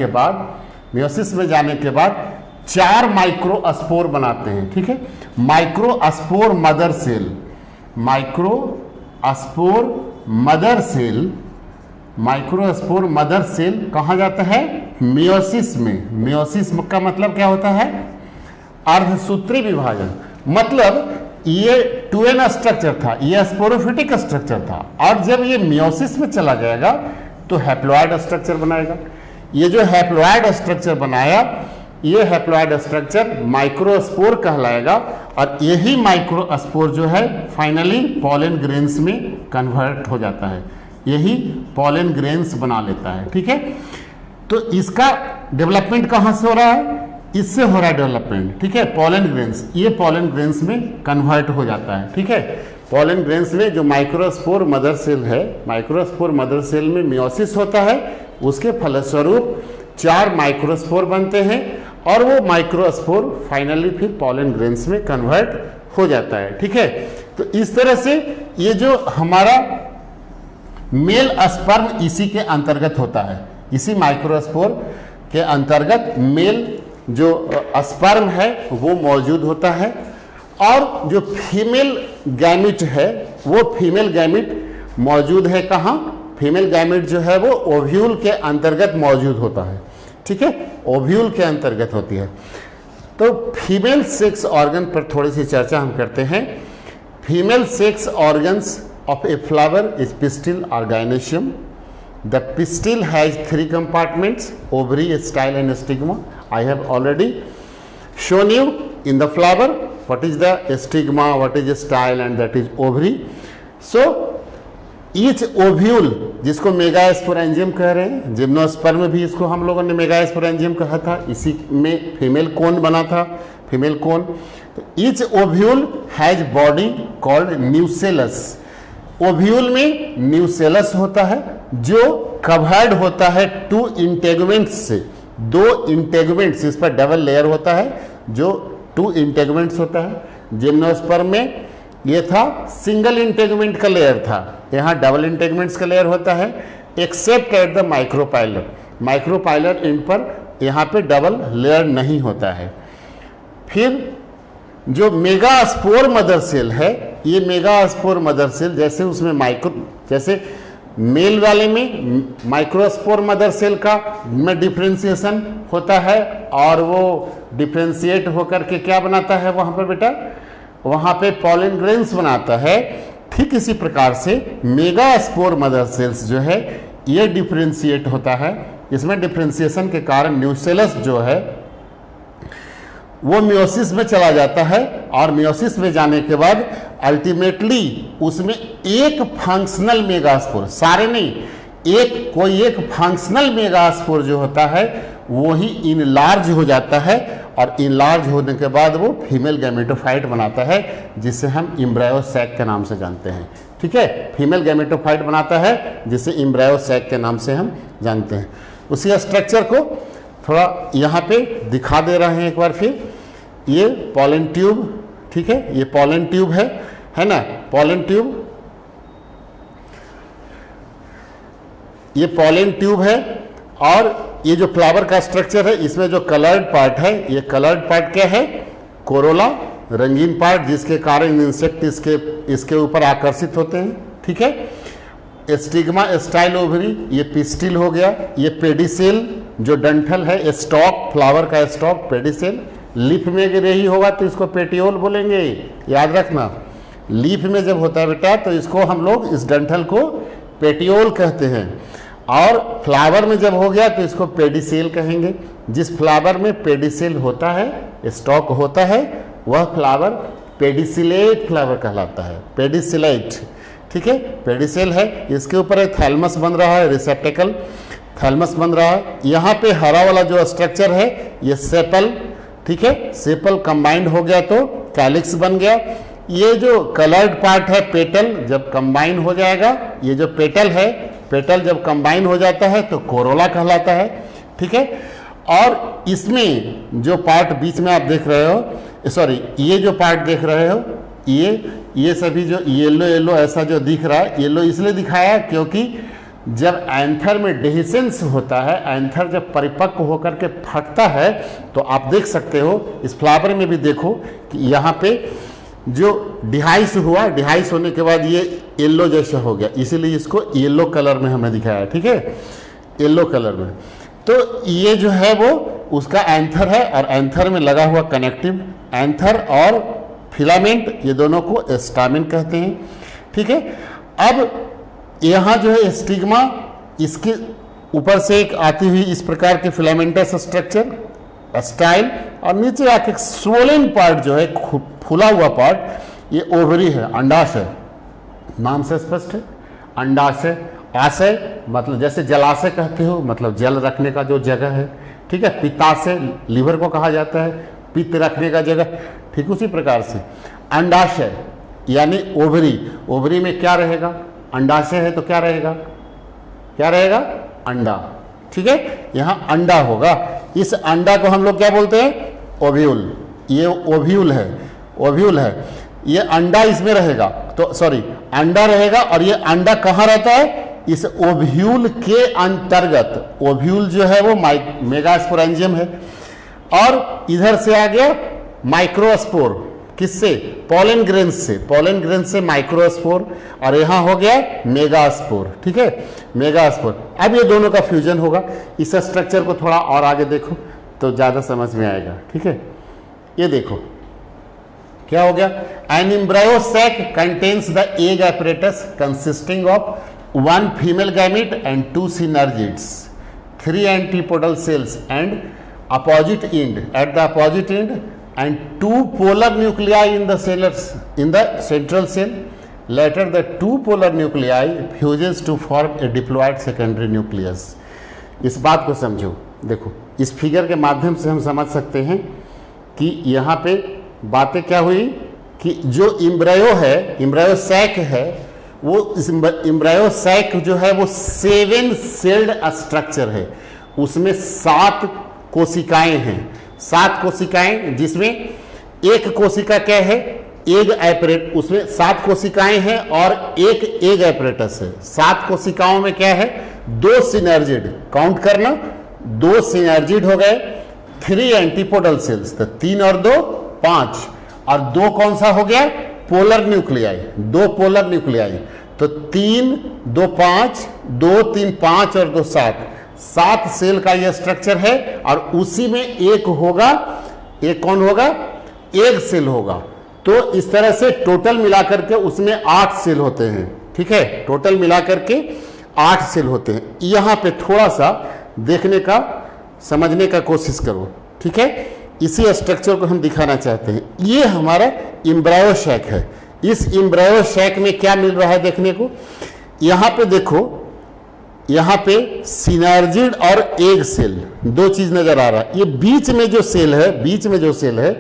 के बाद 4 माइक्रोस्पोर बनाते हैं। ठीक है, microspore mother cell, microspore mother cell कहाँ जाता है, मियोसिस में। मियोसिस का मतलब क्या होता है, अर्धसूत्री विभाजन। मतलब ये 2n स्ट्रक्चर था, ये स्पोरोफिटिक स्ट्रक्चर था, और जब ये मियोसिस में चला जाएगा तो हैप्लॉइड स्ट्रक्चर बनाएगा। ये जो हैप्लॉइड स्ट्रक्चर बनाया, ये हैप्लॉइड स्ट्रक्चर माइक्रोस्पोर कहलाएगा, और यही माइक्रोस्पोर जो है फाइनली पॉलन ग्रेन्स में कन्वर्ट हो जाता है, यही पॉलन ग्रेन्स बना लेता है। ठीक है, तो इसका डेवलपमेंट कहाँ से हो रहा है, इससे हो रहा है डेवलपमेंट। ठीक है, पॉलन ग्रेन्स, ये पॉलन ग्रेन्स में कन्वर्ट हो जाता है। ठीक है, पॉलन ग्रेन्स में जो माइक्रोस्पोर मदर सेल है, माइक्रोस्पोर मदर सेल में मियोसिस होता है, उसके फलस्वरूप 4 माइक्रोस्पोर बनते हैं, और वो माइक्रोस्पोर फाइनली फिर पॉलन ग्रेन्स में कन्वर्ट हो जाता है। ठीक है, तो इस तरह से ये जो हमारा मेल स्पर्म इसी के अंतर्गत होता है, इसी माइक्रोस्पोर के अंतर्गत मेल जो स्पर्म है वो मौजूद होता है, और जो फीमेल गैमिट है वो फीमेल गैमिट मौजूद है कहाँ, फीमेल गैमिट जो है वो ओव्यूल के अंतर्गत मौजूद होता है। ठीक है, ओव्यूल के अंतर्गत होती है। तो फीमेल सेक्स ऑर्गन पर थोड़ी सी चर्चा हम करते हैं। Female sex organs of a flower is pistil or gynoecium. The pistil has 3 compartments, ovary, style and stigma. I have already shown you in the flower what is the stigma, what is the style, and that is ovary. So each ovule, जिसको megasporangium कह रहे हैं, gymnosperm भी इसको हम लोगों ने megasporangium कहा था, इसी में फीमेल कोन बना था, female cone. Each ovule has body called nucellus. Ovule में न्यूसेलस होता है, जो कवर्ड होता है 2 इंटेगुमेंट्स से, 2 इंटेगुमेंट्स, इस पर डबल लेयर होता है, जो 2 इंटेगुमेंट्स होता है। जिम्नोस्पर्म में ये था सिंगल इंटेगुमेंट का लेयर था, यहाँ डबल इंटेगुमेंट्स का लेयर होता है, except at the micropylar. Micropylar इन पर यहाँ पे डबल लेयर नहीं होता है। फिर जो मेगास्पोर मदर सेल है, ये मेगास्पोर मदर सेल, जैसे उसमें जैसे मेल वाले में माइक्रोस्पोर मदर सेल का में डिफ्रेंसिएशन होता है और वो डिफ्रेंशिएट होकर के क्या बनाता है वहां पर बेटा, वहां पे पॉलन ग्रेन्स बनाता है। ठीक इसी प्रकार से मेगास्पोर मदर सेल्स जो है ये डिफ्रेंशिएट होता है। इसमें डिफ्रेंशिएशन के कारण न्यूसेलस जो है वो मियोसिस में चला जाता है और मियोसिस में जाने के बाद अल्टीमेटली उसमें एक फंक्शनल मेगास्पोर, सारे नहीं, कोई एक फंक्शनल मेगास्पोर जो होता है वो ही इनलार्ज हो जाता है और इनलार्ज होने के बाद वो फीमेल गैमेटोफाइट बनाता है जिसे हम एम्ब्रायो सैक के नाम से जानते हैं। ठीक है, फीमेल गैमेटोफाइट बनाता है जिसे एम्ब्रायो सैक के नाम से हम जानते हैं। उसी स्ट्रक्चर को थोड़ा यहाँ पे दिखा दे रहे हैं एक बार फिर। ये पॉलन ट्यूब, ठीक है, ये पॉलन ट्यूब है ना, पॉलन ट्यूब, ये पॉलन ट्यूब है। और ये जो फ्लावर का स्ट्रक्चर है इसमें जो कलर्ड पार्ट है, ये कलर्ड पार्ट क्या है, कोरोला, रंगीन पार्ट, जिसके कारण इंसेक्ट इसके ऊपर आकर्षित होते हैं। ठीक है। स्टिग्मा स्टाइल ओवरी, ये पिस्टिल हो गया। ये पेडिसेल जो डंठल है, स्टॉक, फ्लावर का स्टॉक पेडिसेल। लीफ में अगर यही होगा तो इसको पेटियोल बोलेंगे, याद रखना। लीफ में जब होता है बेटा तो इसको हम लोग इस डंठल को पेटियोल कहते हैं। और फ्लावर में जब हो गया तो इसको पेडिसेल कहेंगे। जिस फ्लावर में पेडिसेल होता है, स्टॉक होता है, वह फ्लावर पेडिसिलेट फ्लावर कहलाता है, पेडिसिलेट। ठीक है, पेडिसेल है। इसके ऊपर एक थैलमस बन रहा है, रिसेप्टेकल थैलमस बन रहा है। यहाँ पे हरा वाला जो स्ट्रक्चर है ये सेपल, ठीक है, सेपल कंबाइंड हो गया तो कैलिक्स बन गया। ये जो कलर्ड पार्ट है पेटल, जब कंबाइन हो जाएगा, ये जो पेटल है, पेटल जब कंबाइन हो जाता है तो कोरोला कहलाता है। ठीक है। और इसमें जो पार्ट बीच में आप देख रहे हो, सॉरी, ये जो पार्ट देख रहे हो, ये सभी जो येलो येलो ऐसा जो दिख रहा है, येलो इसलिए दिखाया क्योंकि जब एंथर में डेहिसेंस होता है, एंथर जब परिपक्व होकर के फटता है तो आप देख सकते हो, इस फ्लावर में भी देखो कि यहाँ पे जो डिहाइस हुआ, डिहाइस होने के बाद ये येलो जैसा हो गया, इसीलिए इसको येलो कलर में हमने दिखाया। ठीक है, येलो कलर में। तो ये जो है वो उसका एंथर है और एंथर में लगा हुआ कनेक्टिव, एंथर और फिलामेंट, ये दोनों को स्टामिन कहते हैं। ठीक है। अब यहाँ जो है स्टिग्मा, इसके ऊपर से एक आती हुई इस प्रकार के फिलामेंटस स्ट्रक्चर, स्टाइल, और नीचे आके स्वोलन पार्ट जो है, फूला हुआ पार्ट, ये ओवरी है, अंडाशय, नाम से स्पष्ट है, अंडाशय। आशय मतलब जैसे जलाशय कहते हो, मतलब जल रखने का जो जगह है। ठीक है। पित्ताशय लीवर को कहा जाता है, पित्त रखने का जगह। ठीक उसी प्रकार से अंडाशय यानी ओवरी, ओवरी में क्या रहेगा, अंडाशय है तो क्या रहेगा, क्या रहेगा, अंडा। ठीक है, यहाँ अंडा होगा। इस अंडा को हम लोग क्या बोलते हैं, ओव्यूल। ये ओव्यूल है, ओव्यूल है। ये अंडा इसमें रहेगा, तो सॉरी, अंडा रहेगा। और ये अंडा कहाँ रहता है, इस ओव्यूल के अंतर्गत। ओव्यूल जो है वो मेगास्पोरेंजियम है। और इधर से आ गया माइक्रोस्पोर, किससे, पॉलन ग्रेन्स से, पॉलन ग्रेन्स से माइक्रोस्पोर, और यहाँ हो गया मेगास्पोर। ठीक है, मेगास्पोर। अब ये दोनों का फ्यूजन होगा। इस स्ट्रक्चर को थोड़ा और आगे देखो तो ज़्यादा समझ में आएगा। ठीक है, ये देखो क्या हो गया, an embryo sac contains the egg apparatus consisting of 1 female gamete and 2 synergids, 3 antipodal cells and opposite end, at the opposite end, and 2 polar nuclei in the central cell. Later the 2 polar nuclei fuses to form a diploid secondary nucleus. इस बात को समझो, देखो इस figure के माध्यम से हम समझ सकते हैं कि यहाँ पे बातें क्या हुई कि जो एम्ब्रायो है, एम्ब्रायो सैक है, वो एम्ब्रायो सैक जो है वो 7 सेल्ड स्ट्रक्चर है। उसमें 7 कोशिकाएं हैं, 7 कोशिकाएं, जिसमें एक कोशिका क्या है, एग एपरेट, उसमें 7 कोशिकाएं हैं और एक एग एपरेटस है। 7 कोशिकाओं में क्या है, 2 सिनर्जिड, काउंट करना, 2 सिनर्जिड हो गए, 3 एंटीपोडल सेल्स, तो 3 और 2 5, और 2 कौन सा हो गया, पोलर न्यूक्लियाई, 2 पोलर न्यूक्लियाई, तो 3 2 5, 2 3 5 और 2 7, 7 सेल का यह स्ट्रक्चर है। और उसी में एक होगा, एक कौन होगा, एक सेल होगा। तो इस तरह से टोटल मिलाकर के उसमें 8 सेल होते हैं। ठीक है, टोटल मिलाकर के 8 सेल होते हैं। यहां पे थोड़ा सा देखने का, समझने का कोशिश करो। ठीक है, इसी स्ट्रक्चर को हम दिखाना चाहते हैं। ये हमारा एम्ब्रायो सैक है। इस एम्ब्रायो सैक में क्या मिल रहा है देखने को, यहां पे देखो, यहां पे सिनर्जिड और एग सेल, 2 चीज नजर आ रहा है। ये बीच में जो सेल है, बीच में जो सेल है,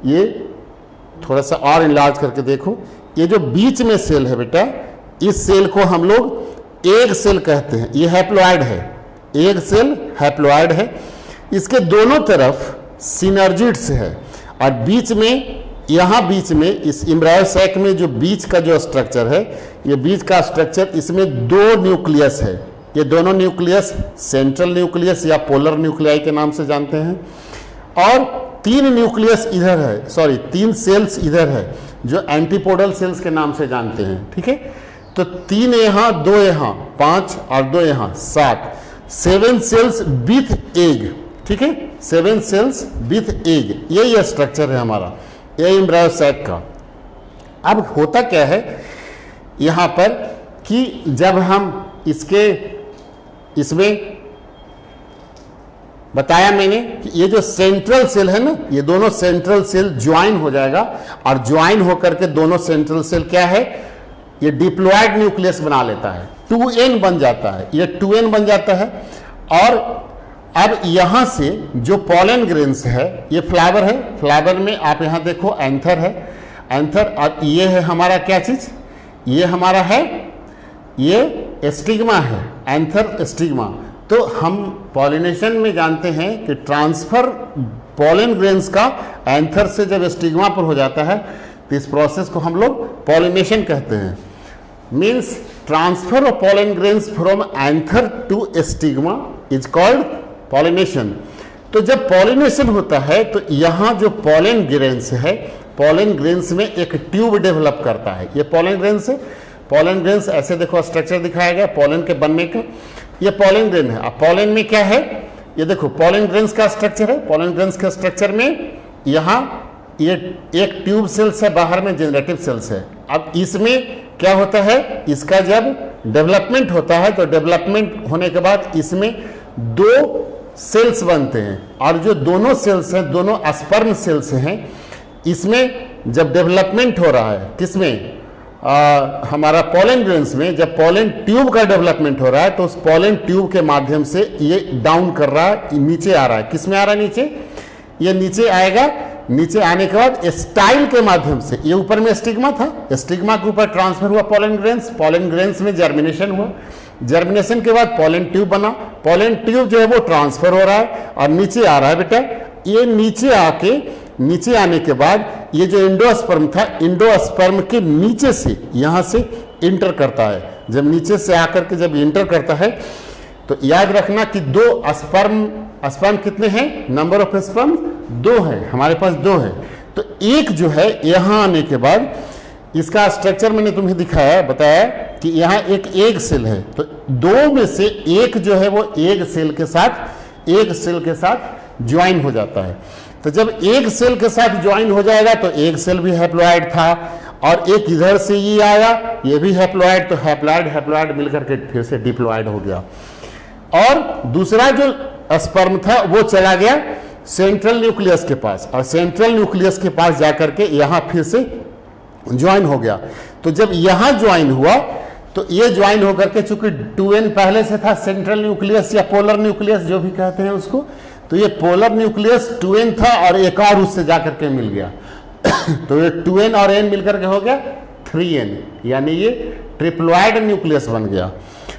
ये थोड़ा सा और इनलार्ज करके देखो, ये जो बीच में सेल है बेटा, इस सेल को हम लोग एग सेल कहते हैं। ये हैप्लॉइड है, एग सेल हैप्लॉइड है। इसके दोनों तरफ सिनर्जिड्स है और बीच में, यहां बीच में इस एम्ब्रायो सैक में जो बीच का जो स्ट्रक्चर है, ये बीच का स्ट्रक्चर, इसमें 2 न्यूक्लियस है। ये दोनों न्यूक्लियस सेंट्रल न्यूक्लियस या पोलर न्यूक्लियाई के नाम से जानते हैं। और 3 न्यूक्लियस इधर है, सॉरी 3 सेल्स इधर है जो एंटीपोडल सेल्स के नाम से जानते हैं। ठीक है, तो 3 यहां, 2 यहां, 5 और 2 यहां, 7, 7 सेल्स विथ एग। ठीक है, 7 सेल्स विथ एग, ये स्ट्रक्चर है हमारा, ये एम्ब्रायो सैक का। अब होता क्या है यहां पर कि जब हम इसमें बताया मैंने कि ये जो सेंट्रल सेल है ना, ये दोनों सेंट्रल सेल ज्वाइन हो जाएगा और ज्वाइन होकर के दोनों सेंट्रल सेल क्या है, ये डिप्लॉयड न्यूक्लियस बना लेता है, 2n बन जाता है, ये 2n बन जाता है। और अब यहां से जो पॉलन ग्रेन्स है, ये फ्लावर है, फ्लावर में आप यहां देखो एंथर है, एंथर, और ये है हमारा क्या चीज, ये हमारा है, ये स्टिग्मा है, एंथर स्टिग्मा। तो हम पॉलिनेशन में जानते हैं कि ट्रांसफर पॉलन ग्रेन्स का एंथर से जब स्टिग्मा पर हो जाता है तो इस प्रोसेस को हम लोग पॉलिनेशन कहते हैं। Means transfer of pollen grains from anther to stigma is called pollination. तो जब पॉलिनेशन होता है तो यहाँ जो पॉलन ग्रेन्स है, पॉलन ग्रेन्स में एक ट्यूब डेवलप करता है। ये पॉलन ग्रेन्स है, पॉलन ग्रेन्स ऐसे देखो स्ट्रक्चर दिखाया गया पॉलन के बनने का, ये पॉलन ग्रेन है। अब पॉलन में क्या है, ये देखो पॉलन ग्रेन्स का स्ट्रक्चर है, पॉलन ग्रेन्स के स्ट्रक्चर में यहाँ ये एक ट्यूब सेल्स है, बाहर में जनरेटिव सेल्स है। अब इसमें क्या होता है, इसका जब डेवलपमेंट होता है तो डेवलपमेंट होने के बाद इसमें 2 सेल्स बनते हैं, और जो दोनों सेल्स हैं, दोनों स्पर्म सेल्स हैं, इसमें जब डेवलपमेंट हो रहा है, किसमें, हमारा पॉलन ग्रेन्स में, जब पॉलन ट्यूब का डेवलपमेंट हो रहा है तो उस पॉलन ट्यूब के माध्यम से ये डाउन कर रहा है, नीचे आ रहा है। किसमें आ रहा है, नीचे, ये नीचे आएगा। नीचे आने के बाद स्टाइल के माध्यम से, ये ऊपर में स्टिग्मा था, स्टिग्मा के ऊपर ट्रांसफर हुआ पॉलन ग्रेन्स, पॉलन ग्रेन्स में जर्मिनेशन हुआ, जर्मिनेशन के बाद पॉलन ट्यूब बना, पॉलन ट्यूब जो है वो ट्रांसफर हो रहा है और नीचे आ रहा है बेटा। ये नीचे आके, नीचे आने के बाद ये जो एंडोस्पर्म था, एंडोस्पर्म के नीचे से यहाँ से इंटर करता है। जब नीचे से आकर के जब इंटर करता है तो याद रखना कि 2 स्पर्म कितने हैं, नंबर ऑफ स्पर्म 2 है, हमारे पास 2 है। तो एक जो है यहाँ आने के बाद इसका स्ट्रक्चर मैंने तुम्हें दिखाया, बताया कि यहाँ एक एग सेल है, तो 2 में से एक जो है वो एग सेल के साथ ज्वाइन हो जाता है। तो जब एक सेल के साथ ज्वाइन हो जाएगा तो एक सेल भी हैप्लॉइड था, और एक इधर से ये आया, ये भी हैप्लॉइड, तो हैप्लॉइड मिलकर के फिर से डिप्लॉइड हो गया। और दूसरा जो स्पर्म था वो चला गया सेंट्रल न्यूक्लियस के पास, और सेंट्रल न्यूक्लियस के पास जाकर के यहाँ फिर से ज्वाइन हो गया। तो जब यहाँ ज्वाइन हुआ तो ये ज्वाइन होकर के, चूंकि 2n पहले से था, सेंट्रल न्यूक्लियस या पोलर न्यूक्लियस जो भी कहते हैं उसको, तो ये पोलर न्यूक्लियस 2n था और एक और उससे जाकर के मिल गया तो ये 2n और n मिलकर के हो गया 3n, यानी ये ट्रिप्लॉइड न्यूक्लियस बन गया।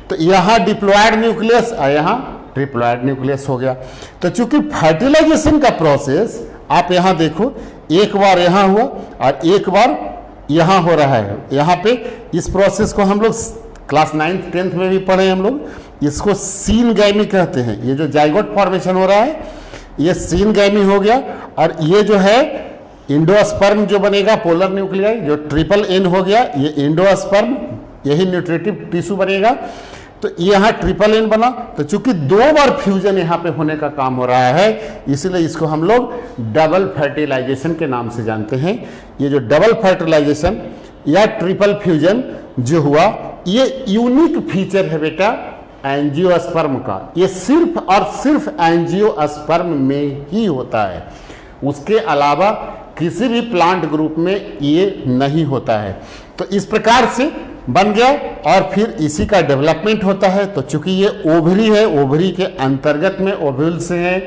तो यहाँ डिप्लॉइड न्यूक्लियस और यहाँ ट्रिप्लॉइड न्यूक्लियस हो गया। तो चूंकि फर्टिलाइजेशन का प्रोसेस आप यहाँ देखो, एक बार यहाँ हुआ और एक बार यहाँ हो रहा है। यहाँ पे इस प्रोसेस को हम लोग क्लास 9th 10th में भी पढ़े हम लोग, इसको सीनगैमी कहते हैं। ये जो जाइगोट फॉर्मेशन हो रहा है ये सीनगैमी हो गया, और ये जो है इंडोस्पर्म जो बनेगा पोलर न्यूक्लियाई, जो ट्रिपल एन हो गया ये इंडोस्पर्म, यही न्यूट्रिटिव टिश्यू बनेगा। तो यहाँ ट्रिपल एन बना, तो चूंकि 2 बार फ्यूजन यहाँ पे होने का काम हो रहा है, इसलिए इसको हम लोग डबल फर्टिलाइजेशन के नाम से जानते हैं। ये जो डबल फर्टिलाइजेशन या ट्रिपल फ्यूजन जो हुआ, ये यूनिक फीचर है बेटा एंजियोस्पर्म का। ये सिर्फ और सिर्फ एंजियोस्पर्म में ही होता है, उसके अलावा किसी भी प्लांट ग्रुप में ये नहीं होता है। तो इस प्रकार से बन गया और फिर इसी का डेवलपमेंट होता है। तो चूंकि ये ओवरी है, ओवरी के अंतर्गत में ओव्यूल्स हैं,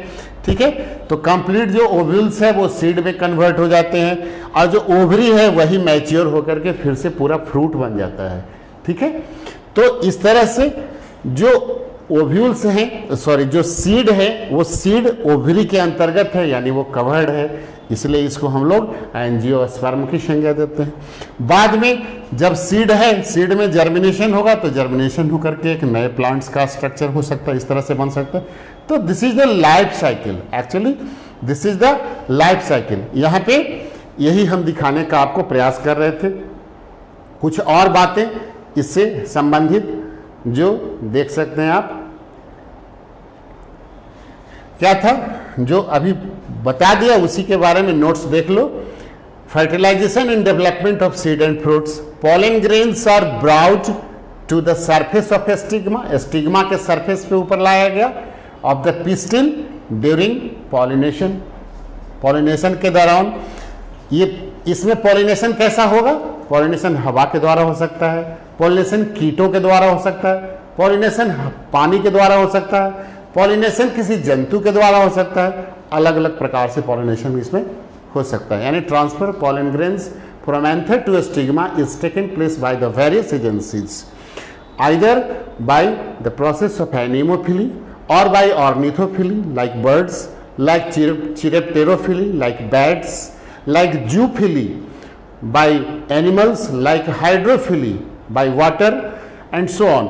ठीक है, तो कंप्लीट जो ओव्यूल्स है वो सीड में कन्वर्ट हो जाते हैं और जो ओवरी है वही मैच्योर होकर के फिर से पूरा फ्रूट बन जाता है, ठीक है। तो इस तरह से जो ओव्यूल्स हैं, सॉरी जो सीड है वो सीड ओवरी के अंतर्गत है, यानी वो कवर्ड है, इसलिए इसको हम लोग एंजियोस्पर्म की संज्ञा देते हैं। बाद में जब सीड है, सीड में जर्मिनेशन होगा तो जर्मिनेशन होकर के एक नए प्लांट्स का स्ट्रक्चर हो सकता है, इस तरह से बन सकता है। तो this is the life cycle, actually this is the life cycle. यहाँ पे यही हम दिखाने का आपको प्रयास कर रहे थे। कुछ और बातें इससे संबंधित जो देख सकते हैं आप, क्या था जो अभी बता दिया उसी के बारे में नोट्स देख लो। Fertilisation and development of seed and fruits, pollen grains are brought to the surface of stigma, stigma के सरफेस पे ऊपर लाया गया of the pistil during pollination, pollination के दौरान। ये इसमें पॉलिनेशन कैसा होगा? पॉलिनेशन हवा के द्वारा हो सकता है, पॉलिनेशन कीटों के द्वारा हो सकता है, पॉलिनेशन पानी के द्वारा हो सकता है, पॉलिनेशन किसी जंतु के द्वारा हो सकता है, अलग अलग प्रकार से पॉलिनेशन इसमें हो सकता है। यानी transfer pollen grains from anther to stigma is taken place by the various agencies, either by the process of anemophily और by ornithophily like birds, like chiropterophily like bats, like zoophily by animals, like hydrophily by water, and so on.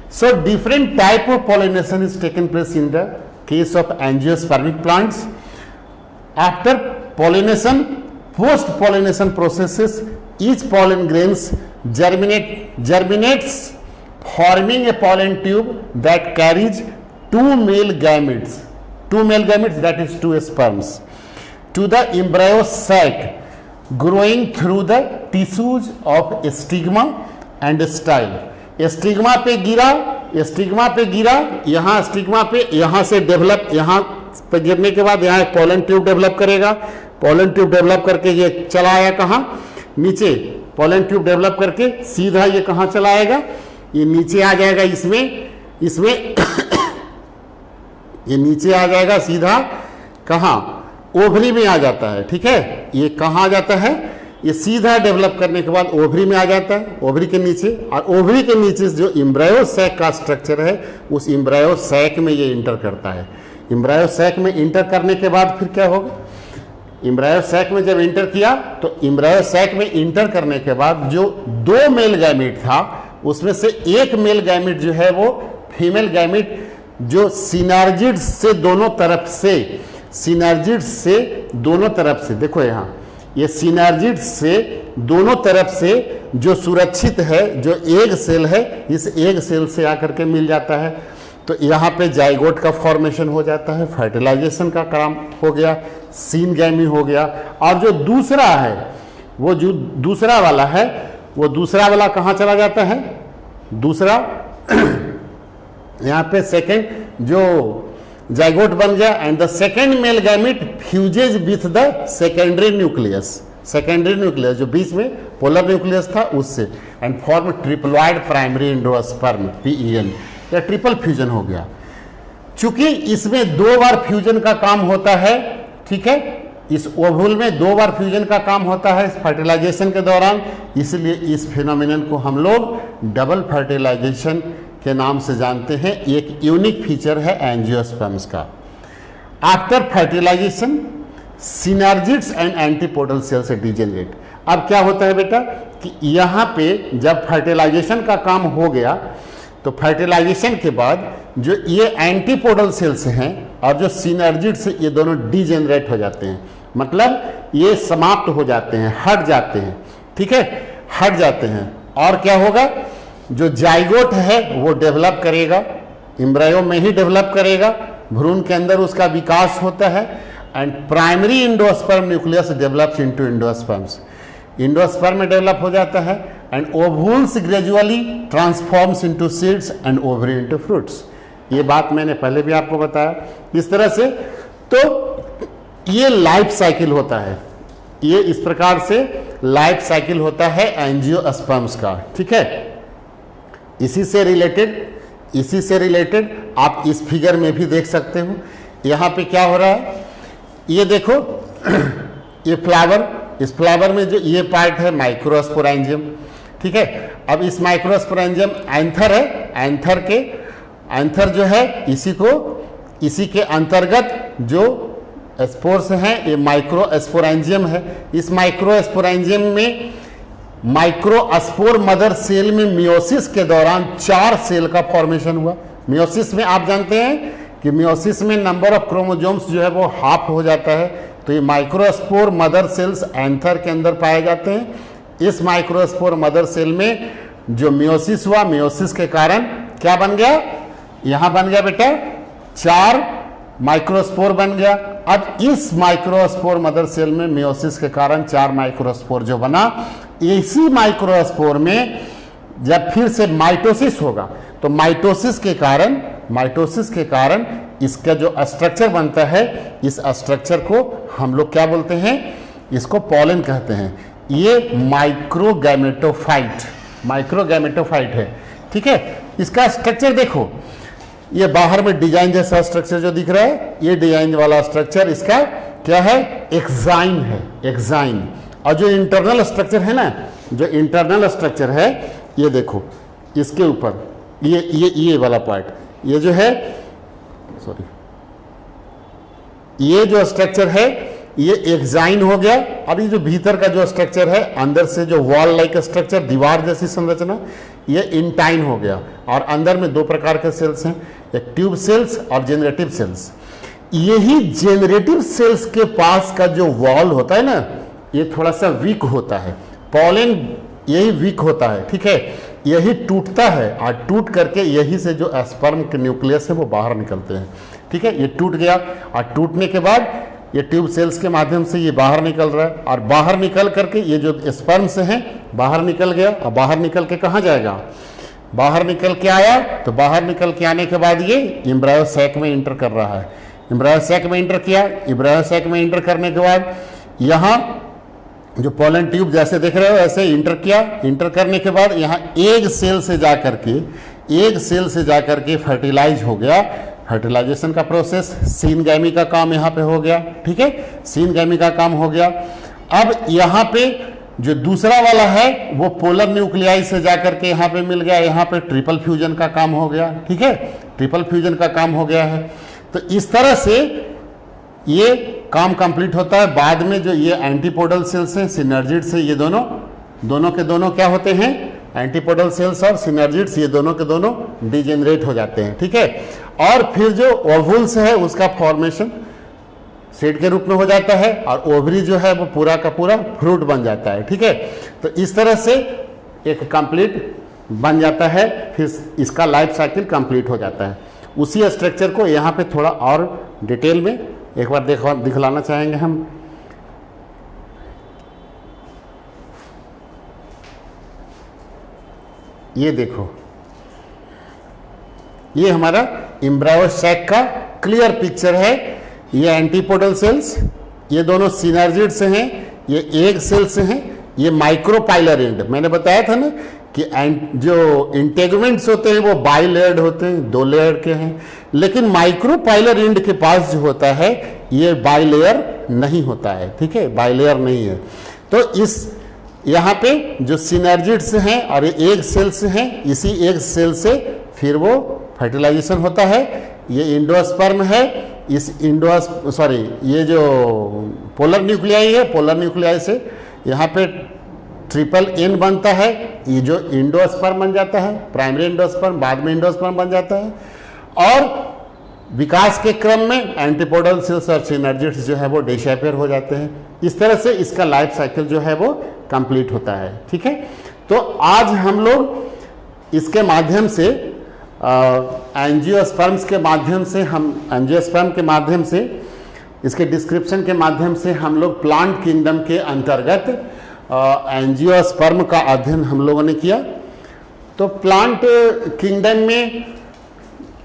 So different type of pollination is taken place in the case of angiospermic plants. After pollination, post pollination processes, each pollen grains germinates forming a pollen tube that carries 2 male gametes, that is 2 sperms, to the embryo sac growing through the tissues of stigma and style. Stigma पे गिरा, stigma पे गिरा, यहाँ stigma पे यहाँ से develop, यहाँ पे गिरने के बाद यहाँ एक पोलन ट्यूब डेवलप करेगा, पोलन ट्यूब डेवलप करके ये चला आया कहाँ? नीचे। पोलन ट्यूब डेवलप करके सीधा ये कहाँ चला आएगा? ये नीचे आ जाएगा, इसमें ये नीचे आ जाएगा सीधा, कहाँ? ओवरी में आ जाता है, ठीक है। ये कहाँ आ जाता है? ये सीधा डेवलप करने के बाद ओवरी में आ जाता है, ओवरी के नीचे। और ओवरी के नीचे जो एम्ब्रायो सैक का स्ट्रक्चर है, उस एम्ब्रायो सैक में ये इंटर करता है। एम्ब्रायो सैक में इंटर करने के बाद फिर क्या होगा? एम्ब्रायो सैक में जब इंटर किया तो एम्ब्रायो सैक में इंटर करने के बाद जो 2 मेल गैमेट था, उसमें से एक मेल गैमेट जो है वो फीमेल गैमेट जो सिनर्जिड से दोनों तरफ से, सिनर्जिड से दोनों तरफ से, देखो यहाँ ये सिनर्जिड से दोनों तरफ से जो सुरक्षित है, जो एग सेल है, इस एग सेल से आकर के मिल जाता है। तो यहाँ पे जाइगोट का फॉर्मेशन हो जाता है, फर्टिलाइजेशन का काम हो गया, सीनगैमी हो गया। और जो दूसरा है, वो जो दूसरा वाला है, वो दूसरा वाला कहाँ चला जाता है? दूसरा यहाँ पे सेकेंड जो जाइगोट बन गया, and the second male gamete fuses with the secondary nucleus, secondary nucleus जो बीच में पोलर न्यूक्लियस था उससे, and form triploid primary endosperm PEN, या ट्रिपल फ्यूजन हो गया। चूंकि इसमें 2 बार फ्यूजन का काम होता है, ठीक है, इस ओवुल में 2 बार फ्यूजन का काम होता है फर्टिलाइजेशन के दौरान, इसलिए इस फिनोमिनन को हम लोग डबल फर्टिलाइजेशन के नाम से जानते हैं। एक यूनिक फीचर है एंजियोस्पर्म्स का। After fertilization synergids and antipodal cell से डिजेनरेट। अब क्या होता है बेटा कि यहाँ पे जब फर्टिलाइजेशन का काम हो गया तो फर्टिलाइजेशन के बाद जो ये एंटीपोडल सेल्स हैं और जो सिनर्जिड्स, ये दोनों डिजेनरेट हो जाते हैं। मतलब ये समाप्त हो जाते हैं, हट जाते हैं, ठीक है, हट जाते हैं। और क्या होगा, जो जाइगोट है वो डेवलप करेगा, एम्ब्रायो में ही डेवलप करेगा, भ्रूण के अंदर उसका विकास होता है, and primary endosperm nucleus develops into endosperms, endosperm में डेवलप हो जाता है, and ovules gradually transforms into seeds and ovary into fruits. ये बात मैंने पहले भी आपको बताया इस तरह से। तो ये लाइफ साइकिल होता है, ये इस प्रकार से लाइफ साइकिल होता है एंजियोस्पर्म्स का, ठीक है। इसी से रिलेटेड आप इस फिगर में भी देख सकते हो। यहाँ पे क्या हो रहा है, ये देखो ये फ्लावर, इस फ्लावर में जो ये पार्ट है माइक्रोस्पोरेंजियम, ठीक है। अब इस माइक्रोस्पोरेंजियम एंथर है, एंथर जो है इसी के अंतर्गत जो स्पोर्स हैं, ये माइक्रोस्पोरेंजियम है। इस माइक्रोस्पोरेंजियम में माइक्रोस्पोर मदर सेल में मियोसिस के दौरान 4 सेल का फॉर्मेशन हुआ। मियोसिस में आप जानते हैं कि मियोसिस में नंबर ऑफ क्रोमोसोम्स जो है वो हाफ हो जाता है। तो ये माइक्रोस्पोर मदर सेल्स एंथर के अंदर पाए जाते हैं। इस माइक्रोस्पोर मदर सेल में जो मियोसिस हुआ, मियोसिस के कारण क्या बन गया, यहां बन गया बेटा 4 माइक्रोस्पोर बन गया। अब इस माइक्रोस्पोर मदर सेल में मियोसिस के कारण 4 माइक्रोस्पोर जो बना, इसी माइक्रोस्पोर में जब फिर से माइटोसिस होगा तो माइटोसिस के कारण इसका जो स्ट्रक्चर बनता है, इस स्ट्रक्चर को हम लोग क्या बोलते हैं, इसको पॉलन कहते हैं। ये माइक्रोगैमेटोफाइट है, ठीक है। इसका स्ट्रक्चर देखो, ये बाहर में डिजाइन जैसा स्ट्रक्चर जो दिख रहा है, ये डिजाइन वाला स्ट्रक्चर इसका क्या है, एक्साइन है, एक्साइन। और जो इंटरनल स्ट्रक्चर है ना, जो इंटरनल स्ट्रक्चर है, ये देखो इसके ऊपर ये वाला पार्ट, ये जो है सॉरी, ये जो स्ट्रक्चर है ये एक्साइन हो गया। अब ये जो भीतर का जो स्ट्रक्चर है, अंदर से जो वॉल लाइक स्ट्रक्चर, दीवार जैसी संरचना, ये इंटाइन हो गया। और अंदर में 2 प्रकार के सेल्स हैं, एक ट्यूब सेल्स और जेनरेटिव सेल्स। यही जेनरेटिव सेल्स के पास का जो वॉल होता है ना, ये थोड़ा सा वीक होता है, पॉलन यही वीक होता है, ठीक है। यही टूटता है और टूट करके यही से जो स्पर्म के न्यूक्लियस है वो बाहर निकलते हैं, ठीक है। ये टूट गया और टूटने के बाद ये ट्यूब सेल्स के माध्यम से ये बाहर निकल रहा है, और बाहर निकल करके ये जो स्पर्म्स हैं बाहर निकल गया। और बाहर निकल के कहाँ जाएगा, बाहर निकल के आया, तो बाहर निकल के आने के बाद ये एम्ब्रायो सैक में इंटर कर रहा है। एम्ब्रायो सैक में इंटर किया, एम्ब्रायो सैक में इंटर करने के बाद यहाँ जो पोलन ट्यूब जैसे देख रहे हो ऐसे इंटर किया। इंटर करने के बाद यहाँ एग सेल से जाकर के फर्टिलाइज हो गया। फर्टिलाइजेशन का प्रोसेस, सीनगैमी का काम यहाँ पे हो गया, ठीक है, सीनगैमी का काम हो गया। अब यहाँ पे जो दूसरा वाला है वो पोलर न्यूक्लियाई से जाकर के यहाँ पे मिल गया, यहाँ पे ट्रिपल फ्यूजन का काम हो गया, ठीक है, ट्रिपल फ्यूजन का काम हो गया है। तो इस तरह से ये काम कंप्लीट होता है। बाद में जो ये एंटीपोडल सेल्स हैं, सिनर्जिड्स से, ये दोनों के दोनों क्या होते हैं, एंटीपोडल सेल्स और सिनर्जिड्स, ये दोनों के दोनों डिजेनरेट हो जाते हैं, ठीक है। और फिर जो ओवुल्स है उसका फॉर्मेशन सीड के रूप में हो जाता है, और ओवरी जो है वो पूरा का पूरा फ्रूट बन जाता है, ठीक है। तो इस तरह से एक कंप्लीट बन जाता है, फिर इसका लाइफ साइकिल कंप्लीट हो जाता है। उसी स्ट्रक्चर को यहाँ पे थोड़ा और डिटेल में एक बार दिखलाना चाहेंगे हम। ये देखो, ये हमारा एम्ब्रायो सैक का क्लियर पिक्चर है। ये एंटीपोडल सेल्स, ये दोनों सिनर्जिड्स हैं, ये एग सेल्स हैं, ये माइक्रोपाइलर एंड। मैंने बताया था ना कि जो इंटेगमेंट्स होते हैं वो बाई लेयर्ड होते हैं, 2 लेयर के हैं, लेकिन माइक्रोपाइलर एंड के पास जो होता है ये बाई लेयर नहीं होता है, ठीक है, बाई लेयर नहीं है। तो इस यहाँ पे जो सिनर्जिड्स हैं और ये एग सेल्स हैं, इसी एग सेल से फिर वो फर्टिलाइजेशन होता है। ये इंडोस्पर्म है, इस ये जो पोलर न्यूक्लियाई है, पोलर न्यूक्लियाई से यहाँ पे ट्रिपल एन बनता है, ये जो इंडोस्पर्म बन जाता है, प्राइमरी इंडोस्पर्म, बाद में इंडोस्पर्म बन जाता है। और विकास के क्रम में एंटीपोडल सेल्स और सिनर्जिड्स जो है वो डिसअपियर हो जाते हैं। इस तरह से इसका लाइफ साइकिल जो है वो कंप्लीट होता है। ठीक है, तो आज हम लोग इसके माध्यम से एंजियोस्पर्म्स के माध्यम से एंजियोस्पर्म के माध्यम से इसके डिस्क्रिप्शन के माध्यम से हम लोग प्लांट किंगडम के अंतर्गत एंजियोस्पर्म का अध्ययन हम लोगों ने किया। तो प्लांट किंगडम में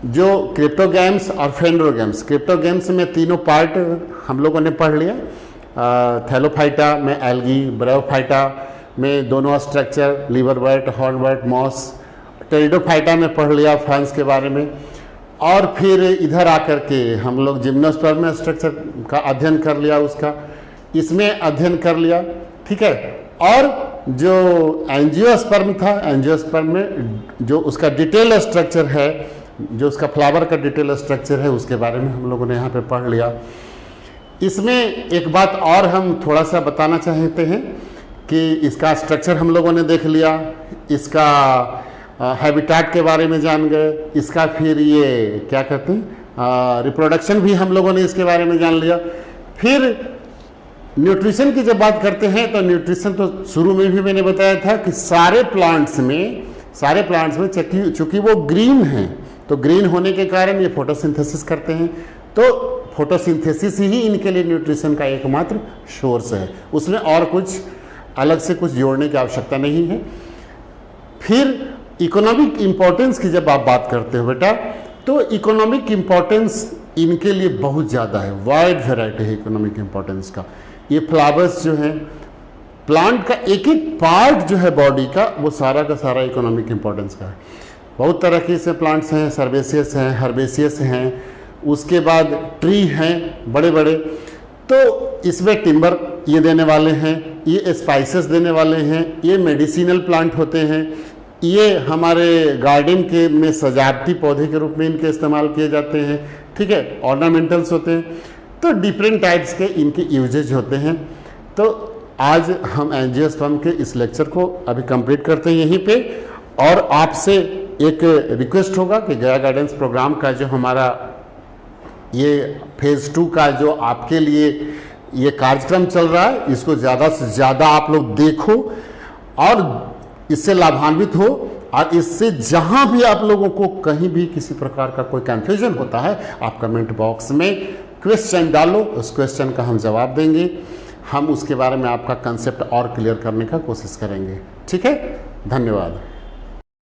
जो क्रिप्टोगैम्स और फेंड्रोगैम्स, क्रिप्टोगैम्स में तीनों पार्ट हम लोगों ने पढ़ लिया। थैलोफाइटा में एल्गी, ब्रायोफाइटा में दोनों structure, liverwort, hornwort, moss, pteridophyta में पढ़ लिया फर्न्स के बारे में। और फिर इधर आकर के हम लोग जिम्नोस्पर्म में स्ट्रक्चर का अध्ययन कर लिया, उसका इसमें अध्ययन कर लिया। ठीक है, और जो एंजियोस्पर्म था, एंजियोस्पर्म में जो उसका डिटेल स्ट्रक्चर है, जो उसका फ्लावर का डिटेल स्ट्रक्चर है, उसके बारे में हम लोगों ने यहाँ पे पढ़ लिया। इसमें एक बात और हम थोड़ा सा बताना चाहते हैं कि इसका स्ट्रक्चर हम लोगों ने देख लिया, इसका हैबिटेट के बारे में जान गए, इसका फिर ये क्या कहते हैं रिप्रोडक्शन भी हम लोगों ने इसके बारे में जान लिया। फिर न्यूट्रिशन की जब बात करते हैं तो न्यूट्रिशन तो शुरू में भी मैंने बताया था कि सारे प्लांट्स में चूंकि वो ग्रीन हैं, तो ग्रीन होने के कारण ये फोटोसिंथेसिस करते हैं, तो फोटोसिंथेसिस ही इनके लिए न्यूट्रिशन का एकमात्र सोर्स है। उसमें और कुछ अलग से कुछ जोड़ने की आवश्यकता नहीं है। फिर इकोनॉमिक इंपॉर्टेंस की जब आप बात करते हो बेटा, तो इकोनॉमिक इंपॉर्टेंस इनके लिए बहुत ज़्यादा है, वाइड वैरायटी है इकोनॉमिक इंपॉर्टेंस का। ये फ्लावर्स जो हैं, प्लांट का एक एक पार्ट जो है बॉडी का, वो सारा का सारा इकोनॉमिक इंपॉर्टेंस का है। बहुत तरह के से प्लांट्स हैं, सर्वेसियस हैं, हर्बेसियस हैं, उसके बाद ट्री हैं बड़े बड़े, तो इसमें टिम्बर ये देने वाले हैं, ये स्पाइसेस देने वाले हैं, ये मेडिसिनल प्लांट होते हैं, ये हमारे गार्डन के में सजावटी पौधे के रूप में इनके इस्तेमाल किए जाते हैं। ठीक है, ऑर्नामेंटल्स होते हैं, तो डिफरेंट टाइप्स के इनके यूजेज होते हैं। तो आज हम एंजियोस्पर्म के इस लेक्चर को अभी कंप्लीट करते हैं यहीं पे, और आपसे एक रिक्वेस्ट होगा कि गया गाइडेंस प्रोग्राम का जो हमारा ये फेज़ 2 का जो आपके लिए ये कार्यक्रम चल रहा है, इसको ज़्यादा से ज़्यादा आप लोग देखो और इससे लाभान्वित हो। और इससे जहाँ भी आप लोगों को कहीं भी किसी प्रकार का कोई कन्फ्यूजन होता है, आप कमेंट बॉक्स में क्वेश्चन डालो, उस क्वेश्चन का हम जवाब देंगे। हम उसके बारे में आपका कंसेप्ट और क्लियर करने का कोशिश करेंगे। ठीक है, धन्यवाद।